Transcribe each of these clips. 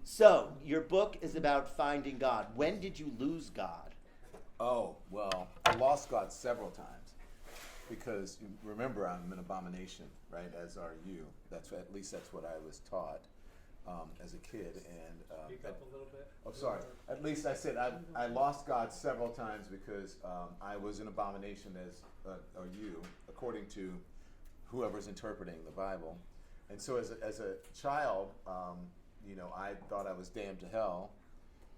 So, your book is about finding God. When did you lose God? Oh, well, I lost God several times because remember I'm an abomination, right? As are you. At least that's what I was taught as a kid. And Speak up a little bit. oh, sorry. At least I said I lost God several times because I was an abomination as or you, according to whoever's interpreting the Bible. And so as a child, I thought I was damned to hell,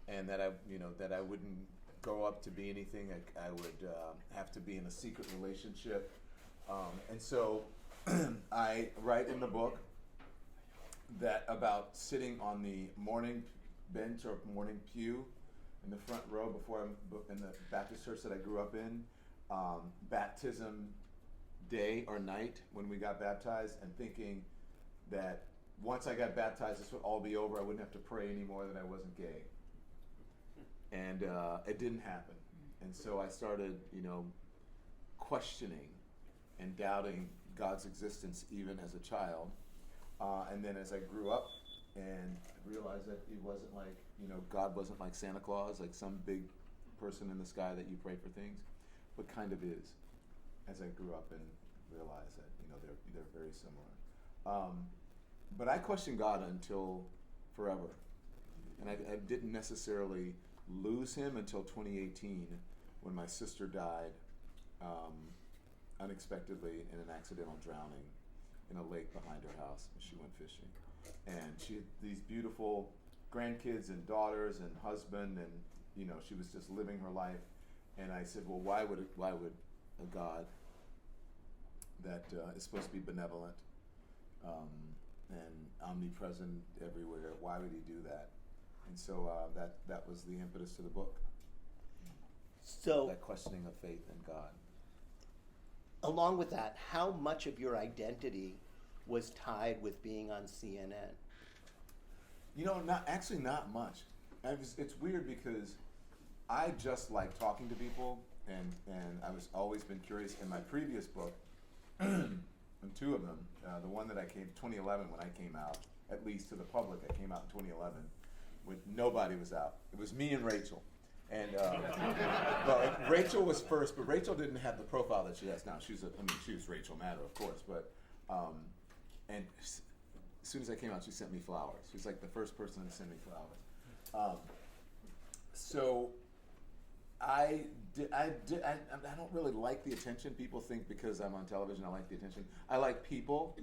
and that I wouldn't grow up to be anything. I would have to be in a secret relationship, and so I write in the book that about sitting on the morning bench or morning pew in the front row in the Baptist church that I grew up in, baptism day or night when we got baptized, and thinking that once I got baptized, this would all be over. I wouldn't have to pray anymore, that I wasn't gay. And it didn't happen. And so I started, questioning and doubting God's existence even as a child. And then as I grew up and realized that it wasn't like, God wasn't like Santa Claus, like some big person in the sky that you pray for things, but kind of is, as I grew up and realized that, they're very similar. But I questioned God until forever. And I didn't necessarily lose him until 2018 when my sister died unexpectedly in an accidental drowning in a lake behind her house when she went fishing. And she had these beautiful grandkids and daughters and husband, and she was just living her life. And I said, well, why would a God that is supposed to be benevolent and omnipresent everywhere, why would he do that? And so that was the impetus to the book. So, that questioning of faith in God. Along with that, how much of your identity was tied with being on CNN? Not much. It's weird because I just like talking to people, and I was always been curious. In my previous book, and two of them, the one that 2011 when I came out, at least to the public, I came out in 2011. When nobody was out. It was me and Rachel. And well, Rachel was first, but Rachel didn't have the profile that she has now. She was Rachel Maddow, of course, but and as soon as I came out, she sent me flowers. She was like the first person to send me flowers. So I don't really like the attention. People think because I'm on television, I like the attention. I like people.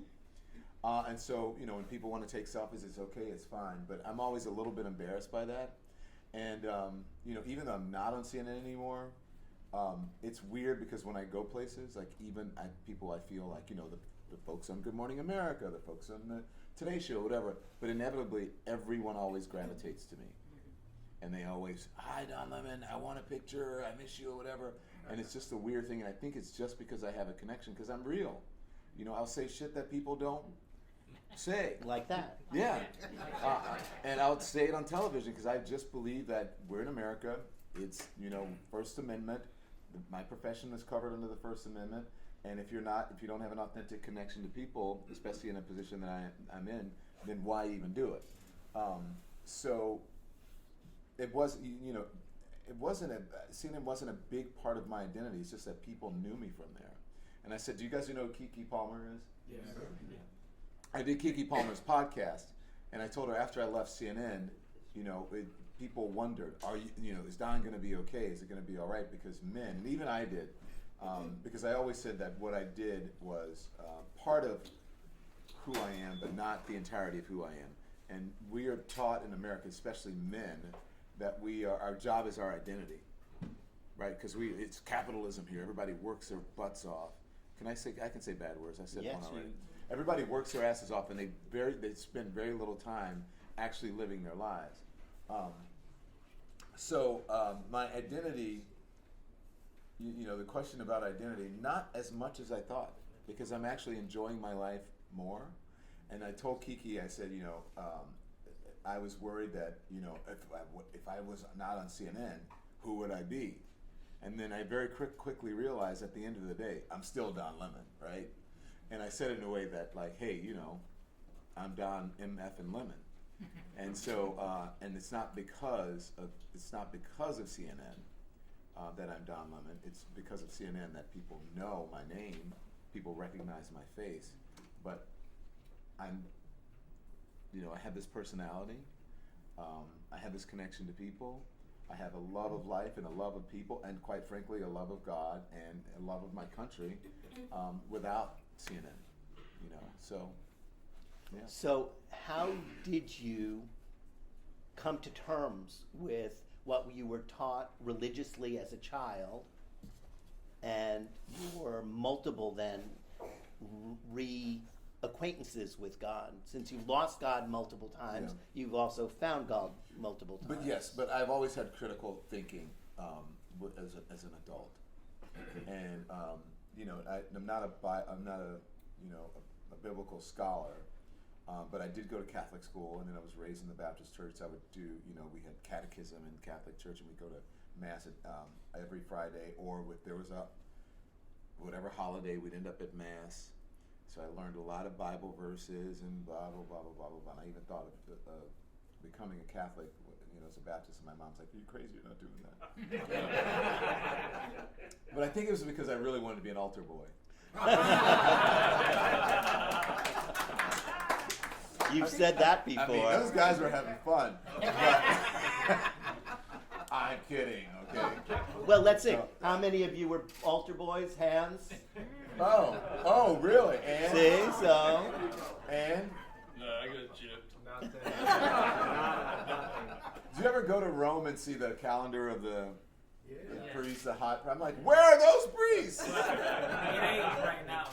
And so, when people want to take selfies, it's okay, it's fine. But I'm always a little bit embarrassed by that. And, even though I'm not on CNN anymore, it's weird because when I go places, like people I feel like, the folks on Good Morning America, the folks on the Today Show, whatever. But inevitably, everyone always gravitates to me. And they always, hi, Don Lemon, I want a picture, I miss you, or whatever. And it's just a weird thing. And I think it's just because I have a connection, because I'm real. I'll say shit that people don't say. Like that. Yeah. And I'll say it on television because I just believe that we're in America. It's, First Amendment. My profession is covered under the First Amendment. And if you don't have an authentic connection to people, especially in a position that I'm in, then why even do it? So it was, CNN wasn't a big part of my identity. It's just that people knew me from there. And I said, do you guys know who Keke Palmer is? Yes. Yeah. I did Keke Palmer's podcast, and I told her after I left CNN, people wondered, is Don going to be okay? Is it going to be all right? Because men, and even I did, because I always said that what I did was part of who I am, but not the entirety of who I am. And we are taught in America, especially men, that our job is our identity, right? Because it's capitalism here. Everybody works their butts off. I can say bad words. I said yes, one already. Everybody works their asses off, and they spend very little time actually living their lives. So my identity, the question about identity, not as much as I thought, because I'm actually enjoying my life more. And I told Keke, I said, I was worried that, if I was not on CNN, who would I be? And then I very quickly realized at the end of the day, I'm still Don Lemon, right? And I said it in a way that, like, hey, I'm Don M.F. and Lemon. And so, and it's not because of CNN that I'm Don Lemon. It's because of CNN that people know my name, people recognize my face, but I'm, I have this personality. I have this connection to people. I have a love of life and a love of people, and quite frankly, a love of God and a love of my country without CNN. So, yeah. So how did you come to terms with what you were taught religiously as a child and your multiple then acquaintances with God? Since you've lost God multiple times, you've also found God multiple times. But yes, but I've always had critical thinking as an adult, and I'm not a biblical scholar, but I did go to Catholic school, and then I was raised in the Baptist church. I would do, we had catechism in Catholic church, and we'd go to mass every Friday, or there was whatever holiday, we'd end up at mass. So I learned a lot of Bible verses and blah, blah, blah, blah, blah, blah. And I even thought of becoming a Catholic, as a Baptist, and my mom's like, are you crazy? You're not doing that. But I think it was because I really wanted to be an altar boy. You've said that before. I mean, those guys were having fun. But I'm kidding, okay? Well, let's see. How many of you were altar boys? Hands? Oh, really? And? See, so. And? No, I got gypped. Nothing. Did you ever go to Rome and see the calendar of the priests, the hot? I'm like, where are those priests? It ain't right now.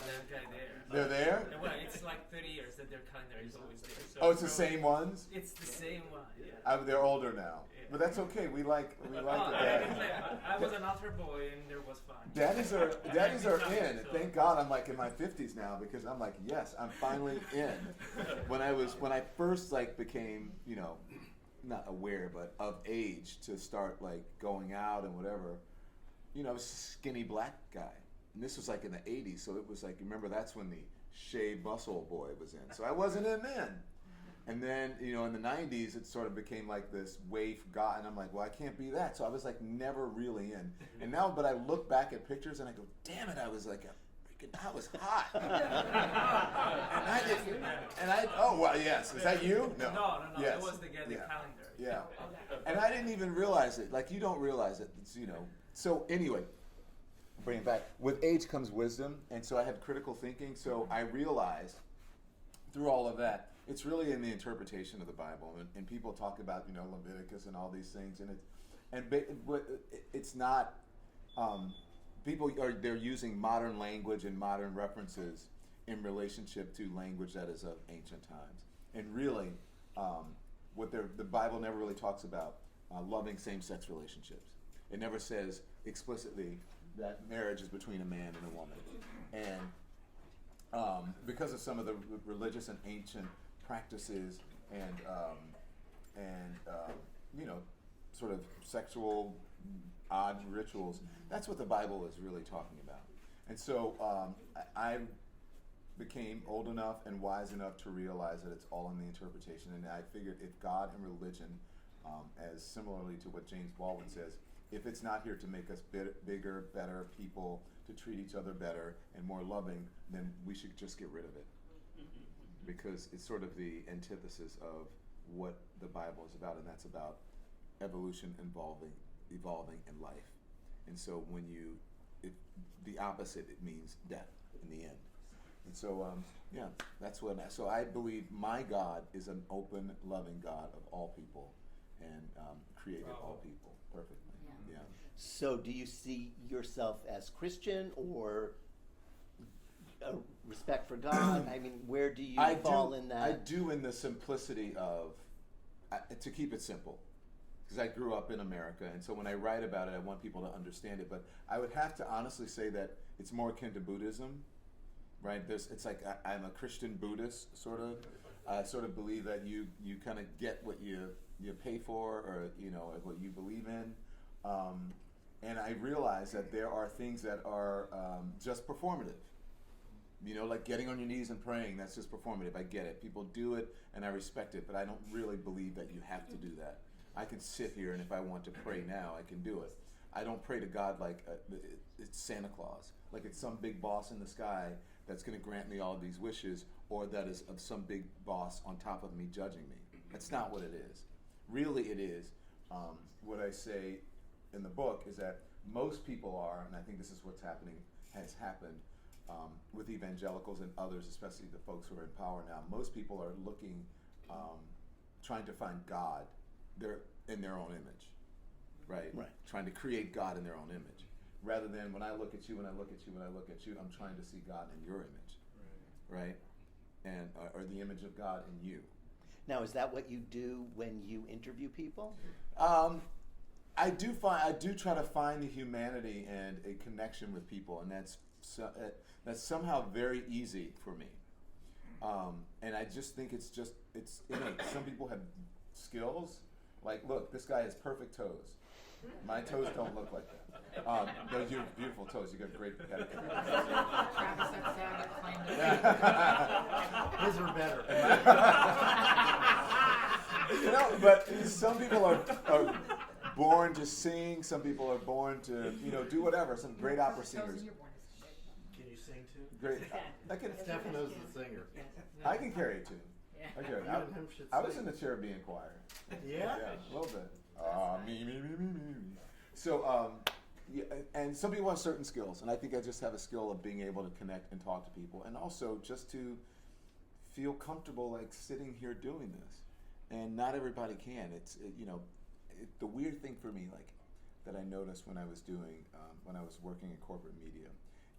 They're there? Well, it's like 30 years that their calendar is always there. So Oh, it's the same ones? It's the same one. Yeah. They're older now. Yeah. But that's okay. We like the I was an altar boy and there was fun. Daddies are in. Thank God I'm like in my 50s now, because I'm like, yes, I'm finally in. When I first became, not aware, but of age to start going out and whatever, I was a skinny black guy. And this was in the 80s, so it was remember, that's when the shaved muscle boy was in. So I wasn't in then. And then, in the 90s, it sort of became this waif guy, and I'm like, well, I can't be that. So I was never really in. And now, but I look back at pictures and I go, damn it, I was I was hot. Oh, well, yes. Is that you? No. Yes. It was the calendar. Yeah. And I didn't even realize it. You don't realize it. It's, So anyway, bring it back. With age comes wisdom, and so I had critical thinking. So I realized through all of that, it's really in the interpretation of the Bible. And people talk about, Leviticus and all these things, and it's not. They're using modern language and modern references in relationship to language that is of ancient times. And really, the Bible never really talks about loving same-sex relationships. It never says explicitly that marriage is between a man and a woman. And because of some of the religious and ancient practices and sort of sexual odd rituals, that's what the Bible is really talking about. And so I became old enough and wise enough to realize that it's all in the interpretation. And I figured if God and religion, as similarly to what James Baldwin says, if it's not here to make us bigger, better people, to treat each other better and more loving, then we should just get rid of it. Because it's sort of the antithesis of what the Bible is about, and that's about evolution, evolving in life. And so the opposite, it means death in the end. And so, that's so I believe my God is an open, loving God of all people, and created all people perfectly. Yeah. So do you see yourself as Christian or respect for God? I mean, where do you fall in that? I do, in the simplicity of, to keep it simple. Because I grew up in America, and so when I write about it, I want people to understand it. But I would have to honestly say that it's more akin to Buddhism, right? It's like I'm a Christian Buddhist, sort of. I sort of believe that you kind of get what you pay for, or what you believe in. And I realize that there are things that are just performative. You know, like getting on your knees and praying, that's just performative. I get it. People do it, and I respect it, but I don't really believe that you have to do that. I can sit here, and if I want to pray now, I can do it. I don't pray to God like it's Santa Claus, like it's some big boss in the sky that's going to grant me all of these wishes, or that is of some big boss on top of me judging me. That's not what it is. Really, it is. What I say in the book is that most people are, and I think this is what's happening, has happened with evangelicals and others, especially the folks who are in power now. Most people are looking, trying to find God in their own image, right? Right. Trying to create God in their own image. Rather than when I look at you, when I look at you, when I look at you, I'm trying to see God in your image, right? And or the image of God in you. Now, is that what you do when you interview people? I do try to find the humanity and a connection with people, and that's somehow very easy for me. And I just think it's innate. Some people have skills. Like, look, this guy has perfect toes. My toes don't look like that. Those are beautiful toes. You got great pedicure. Travis and Saga claim to His are better. You know, but some people are born to sing. Some people are born to, do whatever. Some great opera singers. Can you sing too? Great. Stefano's the singer. I can carry a tune. I carry. You and him should I was sing. in the Cherubim choir. Yeah? Yeah, a little bit. Me. So, yeah, and some people have certain skills, and I think I just have a skill of being able to connect and talk to people, and also just to feel comfortable, like sitting here doing this. And not everybody can. The weird thing for me, like that I noticed when I was working in corporate media,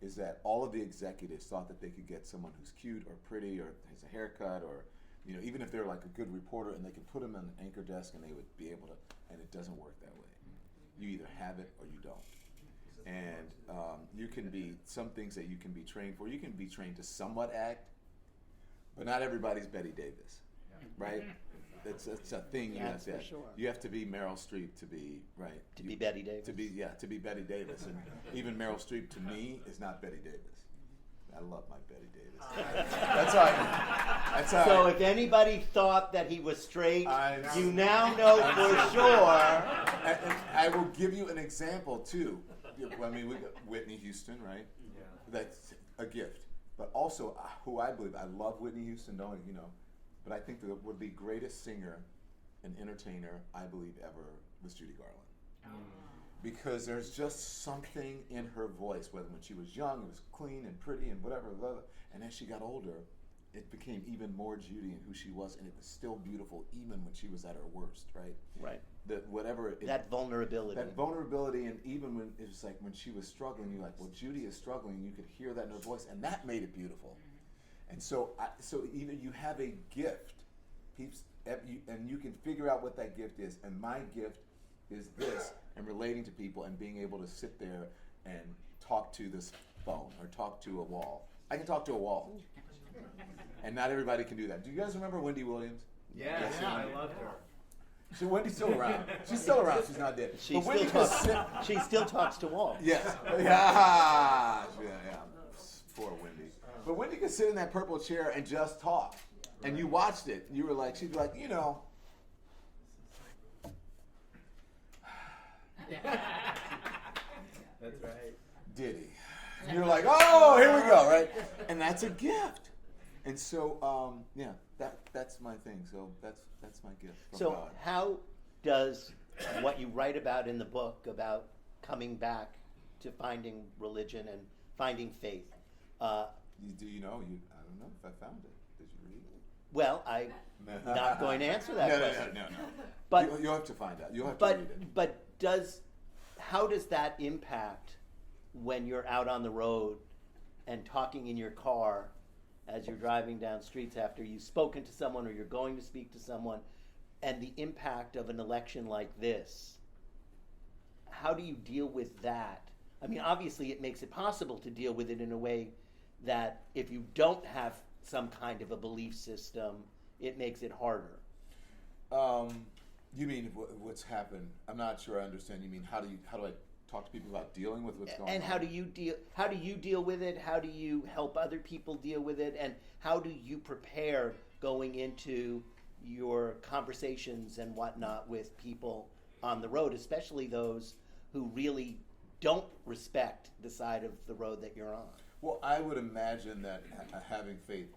is that all of the executives thought that they could get someone who's cute or pretty or has a haircut or, even if they're like a good reporter, and they could put them on an anchor desk and they would be able to, and it doesn't work that way. You either have it or you don't. And you can be, some things that you can be trained for, you can be trained to somewhat act, but not everybody's Betty Davis, right? It's a thing you have to. For sure. You have to be Meryl Streep to be right. To be Betty Davis. To be Betty Davis, and even Meryl Streep to me is not Betty Davis. I love my Betty Davis. That's how. So if anybody thought that he was straight, you now know for sure. And I will give you an example too. I mean, we got Whitney Houston, right? Yeah. That's a gift. But also, who I believe, I love Whitney Houston, but I think the greatest singer and entertainer I believe ever was Judy Garland. Because there's just something in her voice, whether when she was young, it was clean and pretty and whatever, and as she got older, it became even more Judy and who she was, and it was still beautiful even when she was at her worst, right? Right. That vulnerability. That vulnerability, and even when it was like when she was struggling, you're like, well, Judy is struggling, you could hear that in her voice, and that made it beautiful. And so even you have a gift, and you can figure out what that gift is. And my gift is this, and relating to people and being able to sit there and talk to this phone or talk to a wall. I can talk to a wall, and not everybody can do that. Do you guys remember Wendy Williams? Yes, I loved her. So Wendy's still around. She's still around. She's not dead. She still talks to walls. Yes. Yeah. Poor Wendy. But Wendy could sit in that purple chair and just talk. And you watched it. You were like, she'd be like, That's right. Diddy. And you're like, oh, here we go, right? And that's a gift. And so, that's my thing. So that's my gift from So God. how does what you write about in the book about coming back to finding religion and finding faith? Do you know? I don't know if I found it. Did you read it? Well, I'm not going to answer that question. No. But you'll have to find out. You'll have to read it. But how does that impact when you're out on the road and talking in your car as you're driving down streets after you've spoken to someone or you're going to speak to someone, and the impact of an election like this? How do you deal with that? I mean, obviously it makes it possible to deal with it in a way that if you don't have some kind of a belief system, it makes it harder. You mean what's happened? I'm not sure I understand. You mean how do I talk to people about dealing with what's going on. And how do you deal with it? How do you help other people deal with it? And how do you prepare going into your conversations and whatnot with people on the road, especially those who really don't respect the side of the road that you're on? Well, I would imagine that having faith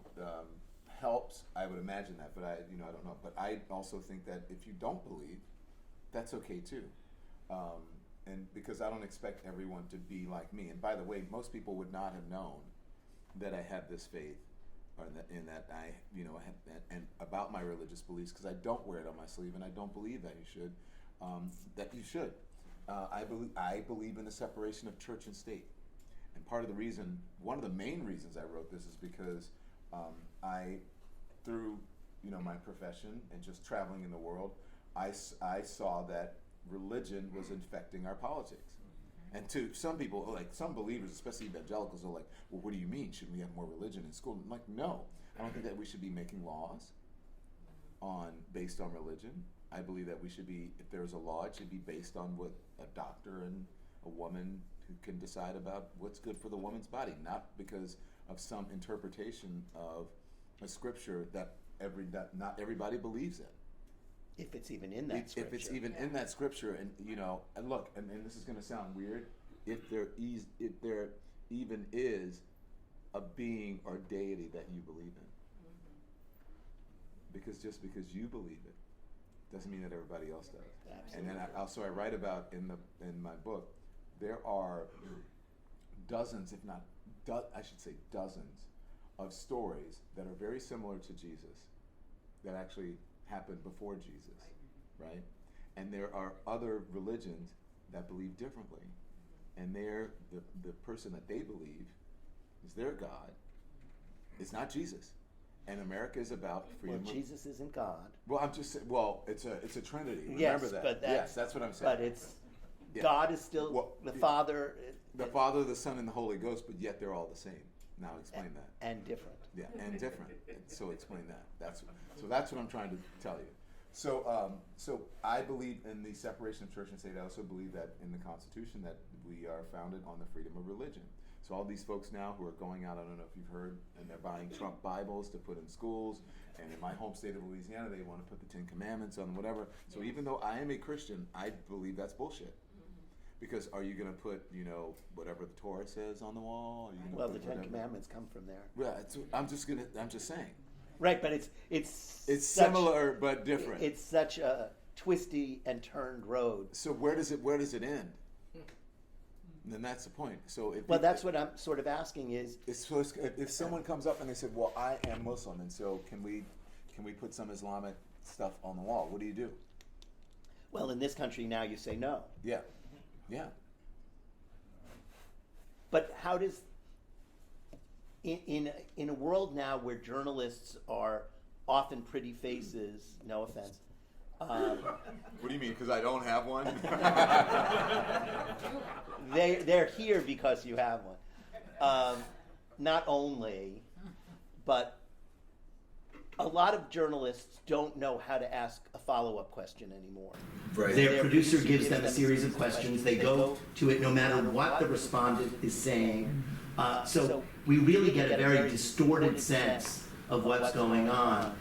helps. I would imagine that, but I don't know. But I also think that if you don't believe, that's okay too. And because I don't expect everyone to be like me. And by the way, most people would not have known that I had this faith, or in that I, and about my religious beliefs, because I don't wear it on my sleeve, and I don't believe that you should. I believe in the separation of church and state. And part of the reason, one of the main reasons I wrote this is because I, through my profession and just traveling in the world, I saw that religion was infecting our politics. And to some people, like some believers, especially evangelicals, are like, well, what do you mean? Shouldn't we have more religion in school? I'm like, no. I don't think that we should be making laws based on religion. I believe that we should be, if there's a law, it should be based on what a doctor and a woman who can decide about what's good for the woman's body, not because of some interpretation of a scripture that not everybody believes in. If it's even in that scripture. If it's even in that scripture, and and look, and this is going to sound weird, if there even is a being or deity that you believe in, because just because you believe it doesn't mean that everybody else does. Absolutely. And then I write about in my book, there are dozens, if not dozens, of stories that are very similar to Jesus that actually happened before Jesus, right? And there are other religions that believe differently, and the person that they believe is their God. It's not Jesus. And America is about freedom. Well, Jesus isn't God. Well, I'm just saying. Well, it's a Trinity. Yes, Remember that. but Yes, that's what I'm saying. But it's Yeah. God is still the Father. The Father, the Son, and the Holy Ghost, but yet they're all the same. Now explain that. And different. Yeah, and different. So explain that. That's what I'm trying to tell you. So I believe in the separation of church and state. I also believe that in the Constitution that we are founded on the freedom of religion. So all these folks now who are going out, I don't know if you've heard, and they're buying Trump Bibles to put in schools. And in my home state of Louisiana, they want to put the Ten Commandments on whatever. So even though I am a Christian, I believe that's bullshit. Because are you going to put, whatever the Torah says on the wall? Are you gonna Well, put the Ten whatever? Commandments come from there. Yeah, I'm just saying. Right, but it's Similar but different. It's such a twisty and turned road. So where does it end? And then that's the point. So That's what I'm sort of asking is. If someone comes up and they said, "Well, I am Muslim, and so can we put some Islamic stuff on the wall?" What do you do? Well, in this country now, you say no. Yeah. But how does in a world now where journalists are often pretty faces, no offense. What do you mean? Because I don't have one? They're here because you have one. Not only, but a lot of journalists don't know how to ask a follow-up question anymore. Right. Their producer gives them a series of questions. They go to it no matter what the respondent is saying. So we really get a very distorted sense of what's going on.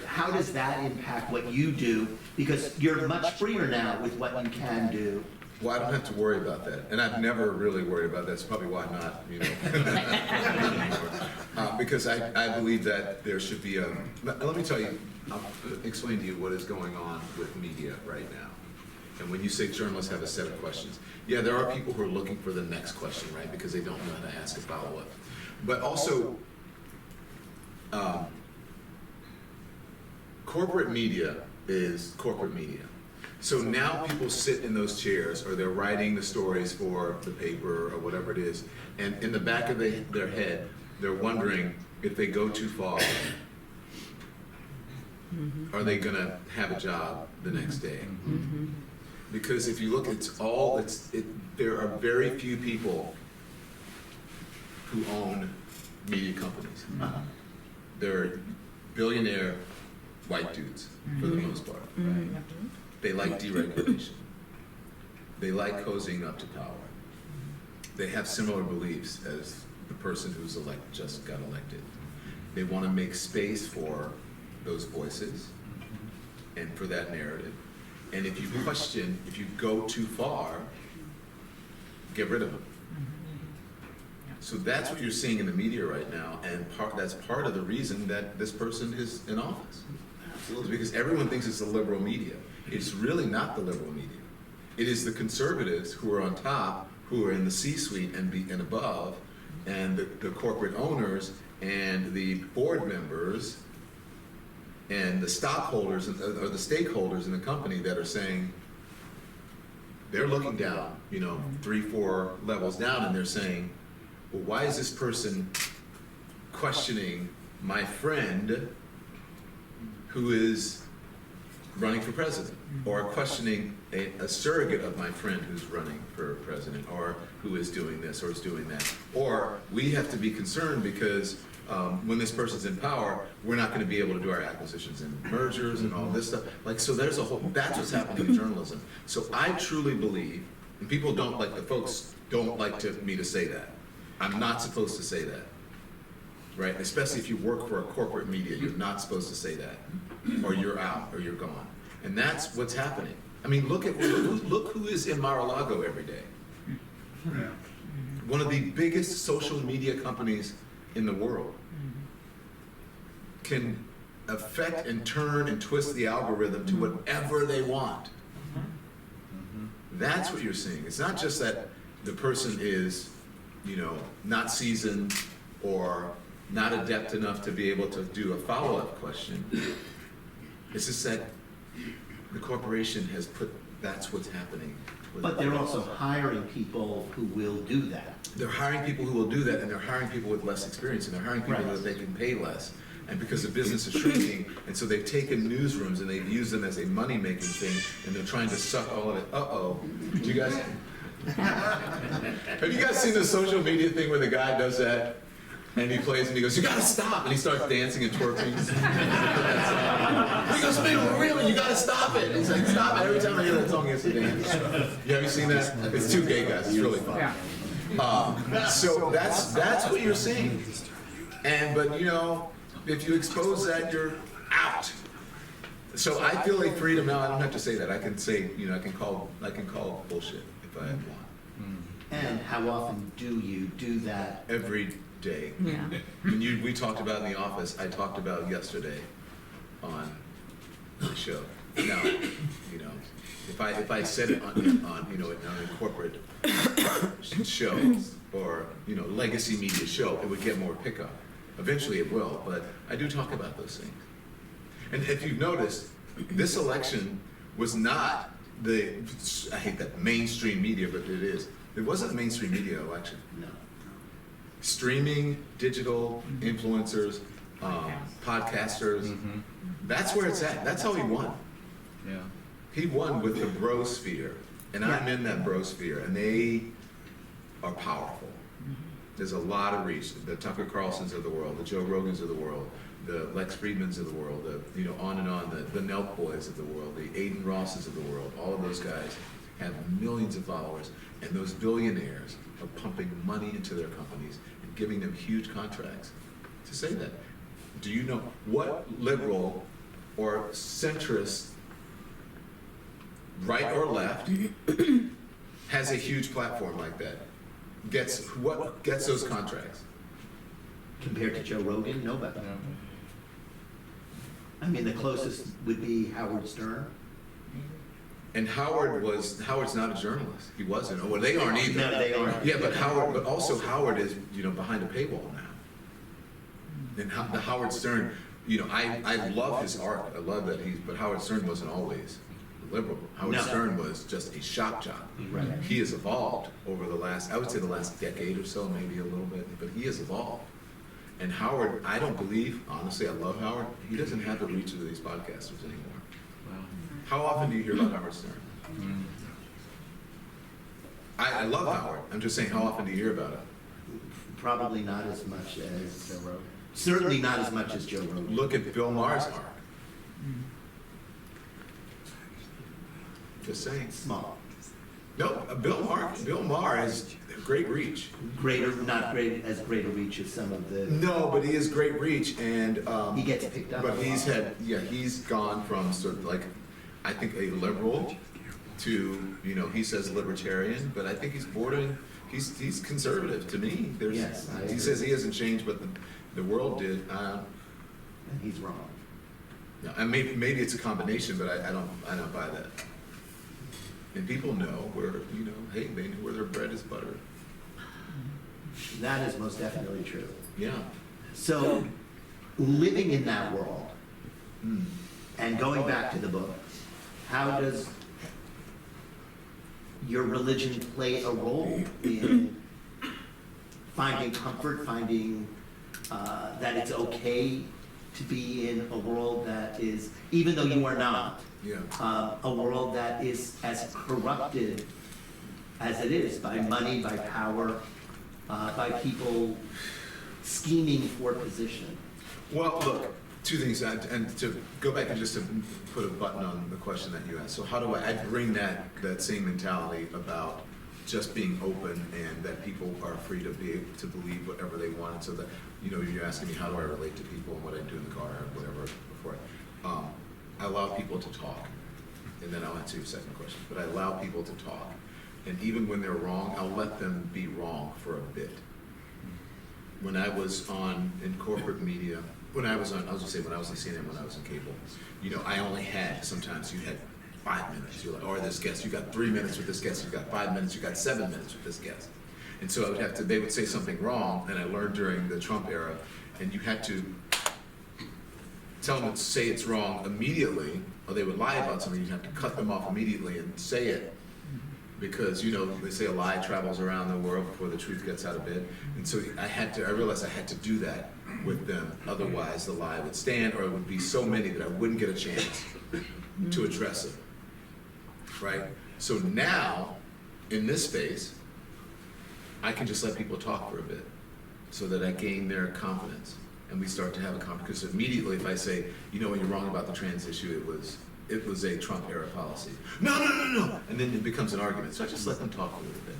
How does that impact what you do? Because you're much freer now with what you can do. Well, I don't have to worry about that, and I've never really worried about that. That's probably why I'm not, because I believe that there should be a. Let me tell you, I'll explain to you what is going on with media right now. And when you say journalists have a set of questions, yeah, there are people who are looking for the next question, right? Because they don't know how to ask a follow-up. But also, corporate media is corporate media. So now people sit in those chairs, or they're writing the stories for the paper or whatever it is, and in the back of their head, they're wondering if they go too far, are they going to have a job the next day? Because if you look, there are very few people who own media companies. They're billionaire white dudes for the most part. They like deregulation. They like cozying up to power. They have similar beliefs as the person who's just got elected. They want to make space for those voices and for that narrative. And if you question, if you go too far, get rid of them. So that's what you're seeing in the media right now, and that's part of the reason that this person is in office. It's because everyone thinks it's the liberal media. It's really not the liberal media. It is the conservatives who are on top, who are in the C-suite and above, and the corporate owners and the board members and the stockholders or the stakeholders in the company that are saying, they're looking down, 3-4 levels down, and they're saying, well, why is this person questioning my friend who is running for president, or questioning a surrogate of my friend who's running for president, or who is doing this or is doing that? Or we have to be concerned because when this person's in power, we're not going to be able to do our acquisitions and mergers and all this stuff. So there's that's what's happening in journalism. So I truly believe, and people don't like, the folks don't like me to say that. I'm not supposed to say that, right? Especially if you work for a corporate media, you're not supposed to say that, or you're out, or you're gone. And that's what's happening. I mean, look who is in Mar-a-Lago every day. One of the biggest social media companies in the world can affect and turn and twist the algorithm to whatever they want. That's what you're seeing. It's not just that the person is, not seasoned or not adept enough to be able to do a follow-up question. It's just that the corporation has that's what's happening. But they're also hiring people who will do that. They're hiring people who will do that, and they're hiring people with less experience, and they're hiring people that they can pay less. And because the business is shrinking, and so they've taken newsrooms and they've used them as a money-making thing, and they're trying to suck all of it. Uh-oh. Do you guys... Have you guys seen the social media thing where the guy does that and he plays and he goes, "You gotta stop," and he starts dancing and twerking? He goes, "Man, really, you gotta stop it." And he's like, "Stop it." Every time I hear that song, he has to dance. Have you seen that? It's two gay guys. It's really fun. So that's what you're seeing. But if you expose that, you're out. So I feel a freedom now. I don't have to say that. I can say, I can call bullshit if I want. And how often do you do that? Every day. Yeah. We talked about in the office. I talked about yesterday on the show. Now, if I said it on a corporate show or legacy media show, it would get more pickup. Eventually, it will. But I do talk about those things. And if you've noticed, this election was not I hate that mainstream media, but it is. It wasn't a mainstream media election. No. Streaming, digital, influencers, podcasters. That's where it's at. That's how he won. Yeah. He won with the brosphere. And I'm in that brosphere. And they are powerful. There's a lot of reach. The Tucker Carlsons of the world, the Joe Rogans of the world, the Lex Friedmans of the world, on and on, the Nelk Boys of the world, the Aiden Rosses of the world. All of those guys have millions of followers. And those billionaires are pumping money into their companies and giving them huge contracts to say that. Do you know what liberal or centrist, right or left, has a huge platform like that? What gets those contracts? Compared to Joe Rogan, nobody. I mean, the closest would be Howard Stern. And Howard's not a journalist. He wasn't. Well, they aren't either. No, they aren't. Yeah, but also Howard is, behind a paywall now. And the Howard Stern, I love his art. I love that but Howard Stern wasn't always liberal. Howard Stern was just a shock jock. Right. He has evolved over the last decade or so, maybe a little bit, but he has evolved. And Howard, I don't believe, honestly, I love Howard. He doesn't have the reach of these podcasters anymore. How often do you hear about Howard Stern? I love Howard. I'm just saying, how often do you hear about it? Probably not as much as Joe Rogan. Certainly not as much as Joe Rogan. Look at Bill Maher's arc. Just saying. Small. No, Bill Maher has great reach. Not great as great a reach as some of the. No, but he has great reach, and He gets picked up. but a he's lot. he's gone from sort of like, I think a liberal to, he says libertarian, but I think he's bordering, he's conservative to me. Yes, I He agree. says he hasn't changed, but the world did. And he's wrong. No, and maybe it's a combination, but I don't buy that. And people know where, hey, they know where their bread is buttered. That is most definitely true. Yeah. So, living in that world, Mm. and going back to the book, how does your religion play a role in finding comfort, finding that it's okay to be in a world that is, even though you are not, Yeah. a world that is as corrupted as it is by money, by power, by people scheming for position? Well, look, two things, and to go back and just to put a button on the question that you asked. So how do I bring that same mentality about just being open and that people are free to be able to believe whatever they want, and so that, you're asking me how do I relate to people and what I do in the car or whatever before I allow people to talk, and then I'll answer your second question. But I allow people to talk, and even when they're wrong, I'll let them be wrong for a bit. When I was in corporate media, when I was on CNN, when I was in cable, I only had, sometimes you had 5 minutes, you're like, or this guest, you got 3 minutes with this guest, you got 5 minutes, you got 7 minutes with this guest. And so they would say something wrong, and I learned during the Trump era, and you had to tell them to say it's wrong immediately, or they would lie about something, you'd have to cut them off immediately and say it. Because, they say a lie travels around the world before the truth gets out of bed. And so I realized I had to do that with them. Otherwise, the lie would stand, or it would be so many that I wouldn't get a chance to address it. Right? So now, in this space, I can just let people talk for a bit so that I gain their confidence. And we start to have a conversation. Because immediately, if I say, when you're wrong about the trans issue, it was a Trump era policy. No. And then it becomes an argument. So I just let them talk a little bit.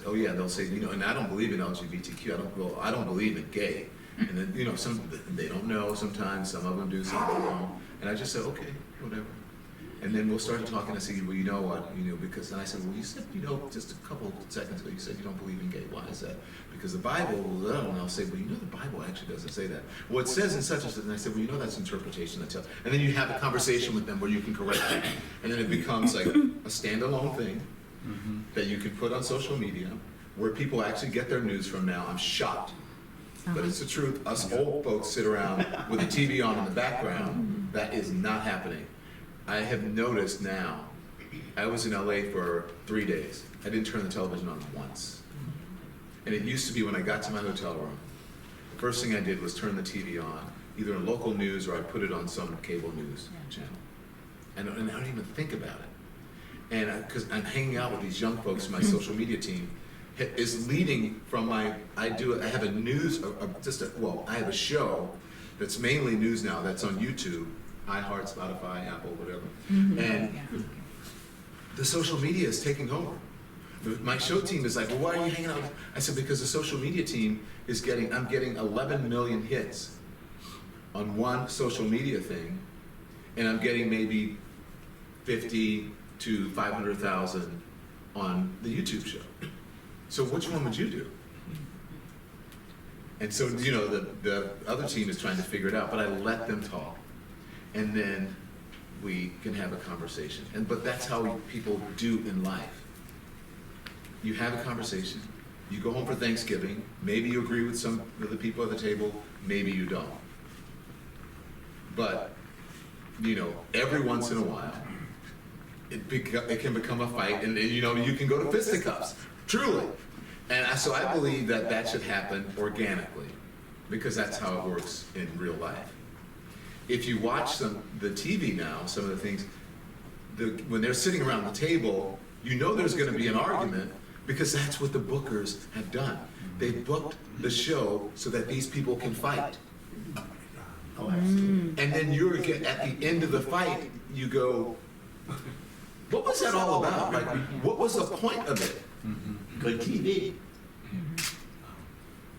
Oh yeah, they'll say, and I don't believe in LGBTQ. I don't believe in gay. And then, some they don't know sometimes. Some of them do, some of them don't. And I just say, okay, whatever. And then we'll start talking. I say, well, you know what? Because then I said, well, you said, just a couple seconds ago, you said you don't believe in gay. Why is that? Because the Bible, and I'll say, well, the Bible actually doesn't say that. Well, it says in such and such, and I said, well, that's interpretation. And then you have a conversation with them where you can correct it. And then it becomes like a standalone thing that you can put on social media where people actually get their news from now. I'm shocked. But it's the truth. Us old folks sit around with a TV on in the background. That is not happening. I have noticed now, I was in LA for 3 days. I didn't turn the television on once. And it used to be when I got to my hotel room, the first thing I did was turn the TV on, either in local news or I put it on some cable news channel. And I don't even think about it. And because I'm hanging out with these young folks, my social media team is leading from I have a news, I have a show that's mainly news now that's on YouTube, iHeart, Spotify, Apple, whatever. And the social media is taking over. My show team is like, well, why are you hanging out? I said, because the social media team I'm getting 11 million hits on one social media thing, and I'm getting maybe 50 to 500,000 on the YouTube show. So which one would you do? And so, the other team is trying to figure it out, but I let them talk. And then we can have a conversation. But that's how people do in life. You have a conversation, you go home for Thanksgiving, maybe you agree with some of the people at the table, maybe you don't. But, every once in a while, it can become a fight, and you can go to fisticuffs, truly. And so I believe that should happen organically, because that's how it works in real life. If you watch the TV now, some of the things, when they're sitting around the table, there's going to be an argument, because that's what the bookers have done. They booked the show so that these people can fight. Oh, absolutely. And then at the end of the fight, you go, What was that all about? Like, what was the point of it? Good TV.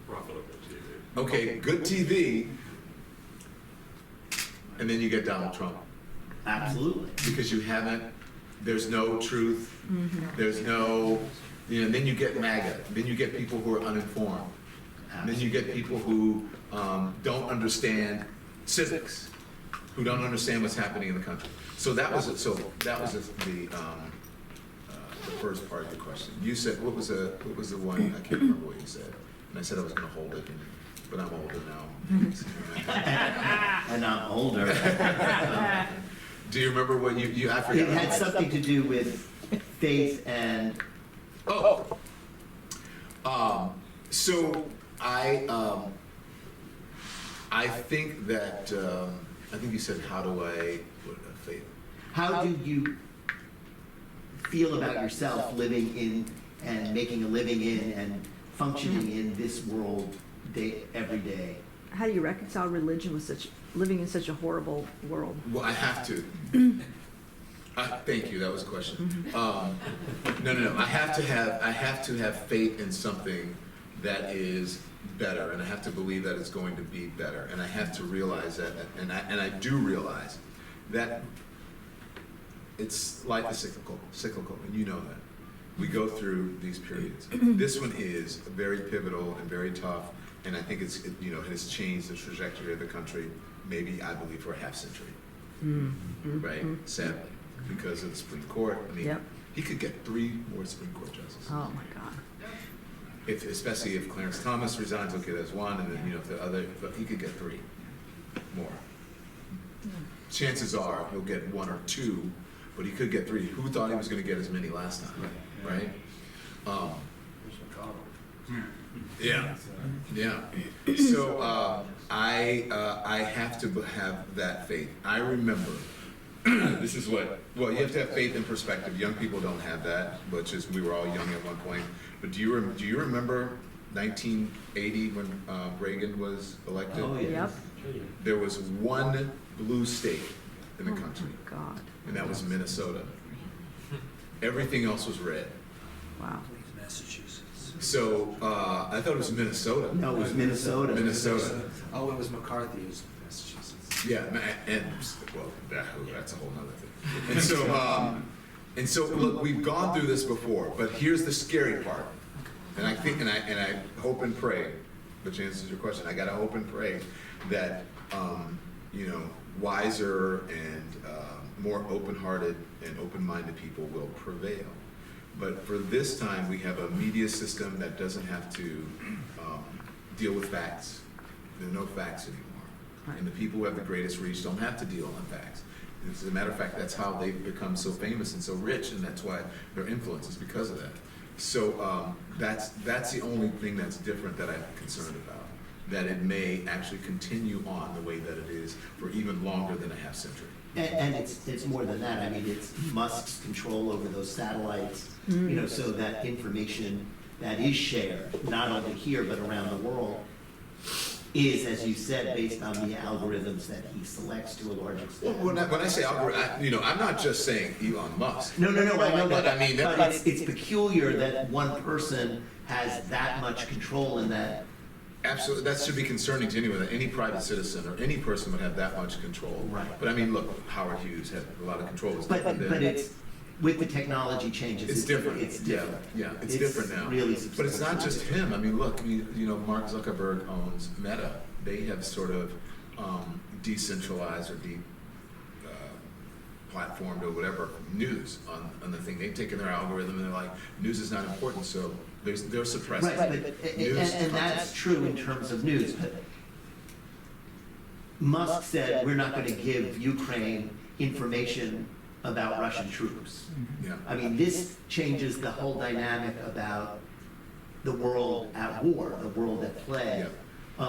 Profitable TV. Okay, good TV, and then you get Donald Trump. Absolutely. Because there's no truth, there's no, then you get MAGA, then you get people who are uninformed, then you get people who don't understand civics, who don't understand what's happening in the country. So that was the first part of the question. You said, what was the one, I can't remember what you said, and I said I was gonna hold it, but I'm older now. And I'm older. Do you remember what you I forgot. It had something to do with faith and. So I think that I think you said, how do I faith? How do you feel about yourself living in and making a living in and functioning in this world every day? How do you reconcile religion with living in such a horrible world? Well, I have to. Thank you. That was a question. No. I have to have faith in something that is better, and I have to believe that it's going to be better, and I have to realize that, and I do realize that life is cyclical, and you know that. We go through these periods. This one is very pivotal and very tough, and I think it has changed the trajectory of the country, maybe, I believe, for a half century. Right? Sadly, because of the Supreme Court. I mean, Yep. he could get 3 more Supreme Court justices. Oh my God. Especially if Clarence Thomas resigns, okay, that's one, and then, if the other, but he could get 3 more. Chances are he'll get 1 or 2, but he could get 3. Who thought he was going to get as many last time, right? Yeah. So I have to have that faith. I remember. This is you have to have faith in perspective. Young people don't have that, which is we were all young at one point. But do you remember 1980 when Reagan was elected? Oh, yeah. Yep. There was one blue state in the country, Oh my God. and that was Minnesota. Everything else was red. Wow. Massachusetts. So I thought it was Minnesota. No, it was Minnesota. Minnesota. Oh, it was McCarthy who's Massachusetts. Yeah, that's a whole nother thing. And so look, we've gone through this before, but here's the scary part. And I think, and I hope and pray, which answers your question. I gotta hope and pray that wiser and more open-hearted and open-minded people will prevail. But for this time, we have a media system that doesn't have to deal with facts. There are no facts anymore. And the people who have the greatest reach don't have to deal on facts. As a matter of fact, that's how they've become so famous and so rich, and that's why their influence is because of that. So that's the only thing that's different that I'm concerned about, that it may actually continue on the way that it is for even longer than a half century. And it's more than that. I mean, it's Musk's control over those satellites, so that information that is shared, not only here but around the world, is, as you said, based on the algorithms that he selects to a large extent. Well, when I say algorithm, I'm not just saying Elon Musk. No, I know But that. I mean, But it's peculiar that one person has that much control in that. Absolutely, that should be concerning to anyone, that any private citizen or any person would have that much control. Right. But I mean, look, Howard Hughes had a lot of control. It's But different than- it's, with the technology changes. It's different. It's different. Yeah, it's different now. Really But it's not substantial. just him. I mean, look, Mark Zuckerberg owns Meta. They have sort of decentralized or platformed or whatever news on the thing. They've taken their algorithm and they're like, news is not important, so they're suppressing Right, but, news. and that's true in terms of news, but Musk said, we're not gonna give Ukraine information about Russian troops. Yeah. I mean, this changes the whole dynamic about the world at war, the world at play,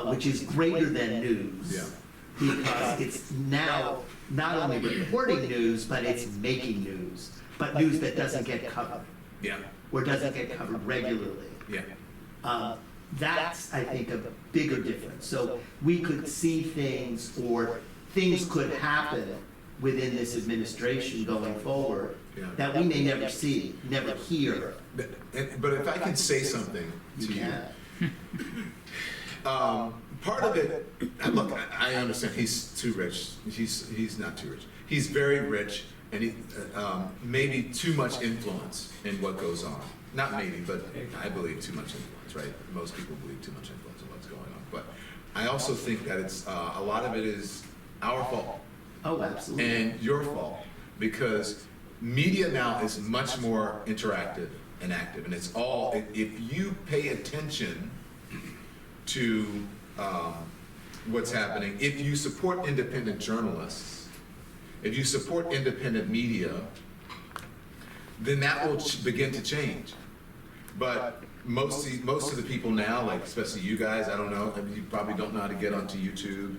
which is greater than news. Yeah. Because it's now not only reporting news, but it's making news, but news that doesn't get covered, Yeah. or doesn't get covered regularly. Yeah. That's, I think, a bigger difference. So we could see things, or things could happen within this administration going forward Yeah. that we may never see, never hear. But if I can say something You to you, can. part of it, and look, I understand he's too rich. He's not too rich. He's very rich, and he maybe too much influence in what goes on. Not maybe, but I believe too much influence, right? Most people believe too much influence in what's going on. But I also think that it's a lot of it is our fault Oh, absolutely. and your fault, because media now is much more interactive and active, and it's all, if you pay attention to what's happening, if you support independent journalists, if you support independent media, then that will begin to change. But most of the people now, like especially you guys, I don't know, I mean, you probably don't know how to get onto YouTube.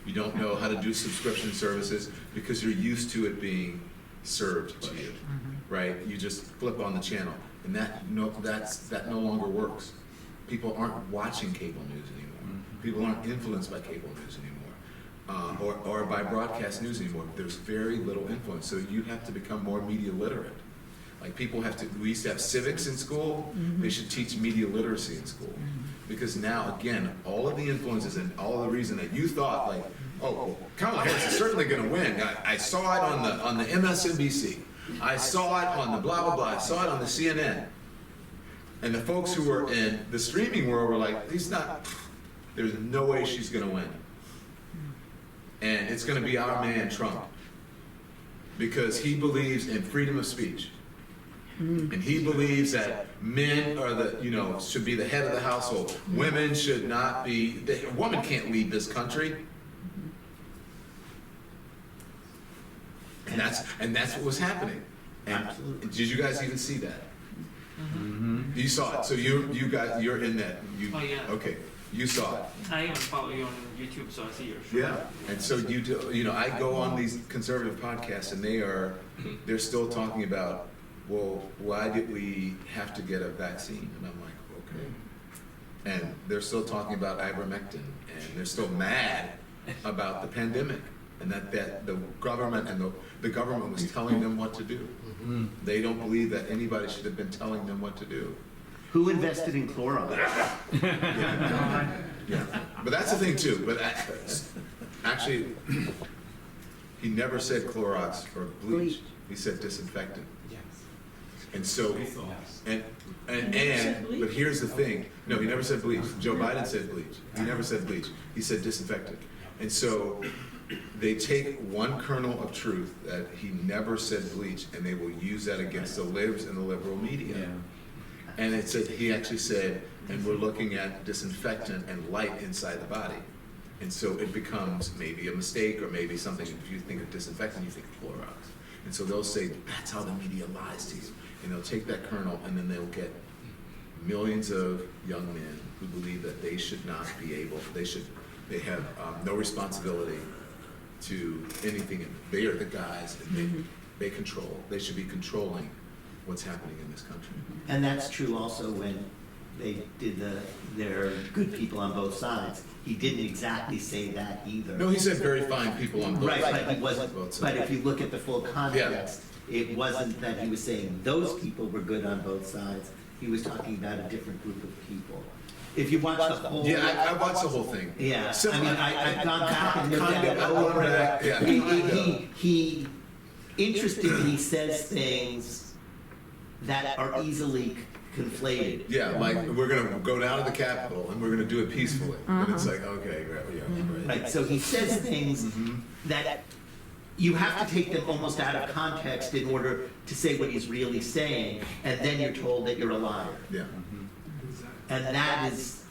You don't know how to do subscription services because you're used to it being served to you, right? You just flip on the channel, and that no longer works. People aren't watching cable news anymore. People aren't influenced by cable news anymore, or by broadcast news anymore. There's very little influence, so you have to become more media literate. Like people have to, we used to have civics in school, they should teach media literacy in school. Because now, again, all of the influences and all of the reason that you thought like, oh, well, Kamala Harris is certainly gonna win. I saw it on the MSNBC. I saw it on the blah, blah, blah. I saw it on the CNN. And the folks who were in the streaming world were like, there's no way she's gonna win. And it's gonna be our man, Trump. Because he believes in freedom of speech. And he believes that men are should be the head of the household. Women should not be, a woman can't lead this country. And that's what was happening. And Absolutely. did you guys even see that? You saw it. So you're in that. Oh, yeah. Okay. You saw it. I even follow you on YouTube, so I see your show. Yeah. And so you do, I go on these conservative podcasts and they're still talking about, well, why did we have to get a vaccine? And I'm like, okay. And they're still talking about ivermectin, and they're still mad about the pandemic, and that the government the government was telling them what to do. They don't believe that anybody should have been telling them what to do. Who invested in Clorox? Yeah. But that's the thing too. But actually, he never said Clorox or bleach. He said disinfectant. And so, but here's the thing. No, he never said bleach. Joe Biden said bleach. He never said bleach. He said disinfectant. And so they take one kernel of truth that he never said bleach, and they will use that against the libs and the liberal media. And it said, he actually said, and we're looking at disinfectant and light inside the body. And so it becomes maybe a mistake, or maybe something, if you think of disinfectant, you think of Clorox. And so they'll say, that's how the media lies to you. And they'll take that kernel, and then they'll get millions of young men who believe that they should not be able, they have no responsibility to anything. They are the guys, and they control. They should be controlling what's happening in this country. And that's true also when they did their good people on both sides. He didn't exactly say that either. No, he said very fine people on both Right, sides. but he wasn't, Both sides. but if you look at the full context, it wasn't that he was saying those people were good on both sides. He was talking about a different group of people. If you watch the whole. Yeah, I watched the whole thing. Yeah, So, I mean, I've gone back and looked at it Kinda, over and back, yeah, he interestingly says things that are easily conflated. Yeah, like we're gonna go down to the Capitol and we're gonna do it peacefully. And it's like, okay, right. Right, so he says things that you have to take them almost out of context in order to say what he's really saying, and then you're told that you're a liar. Yeah. And that is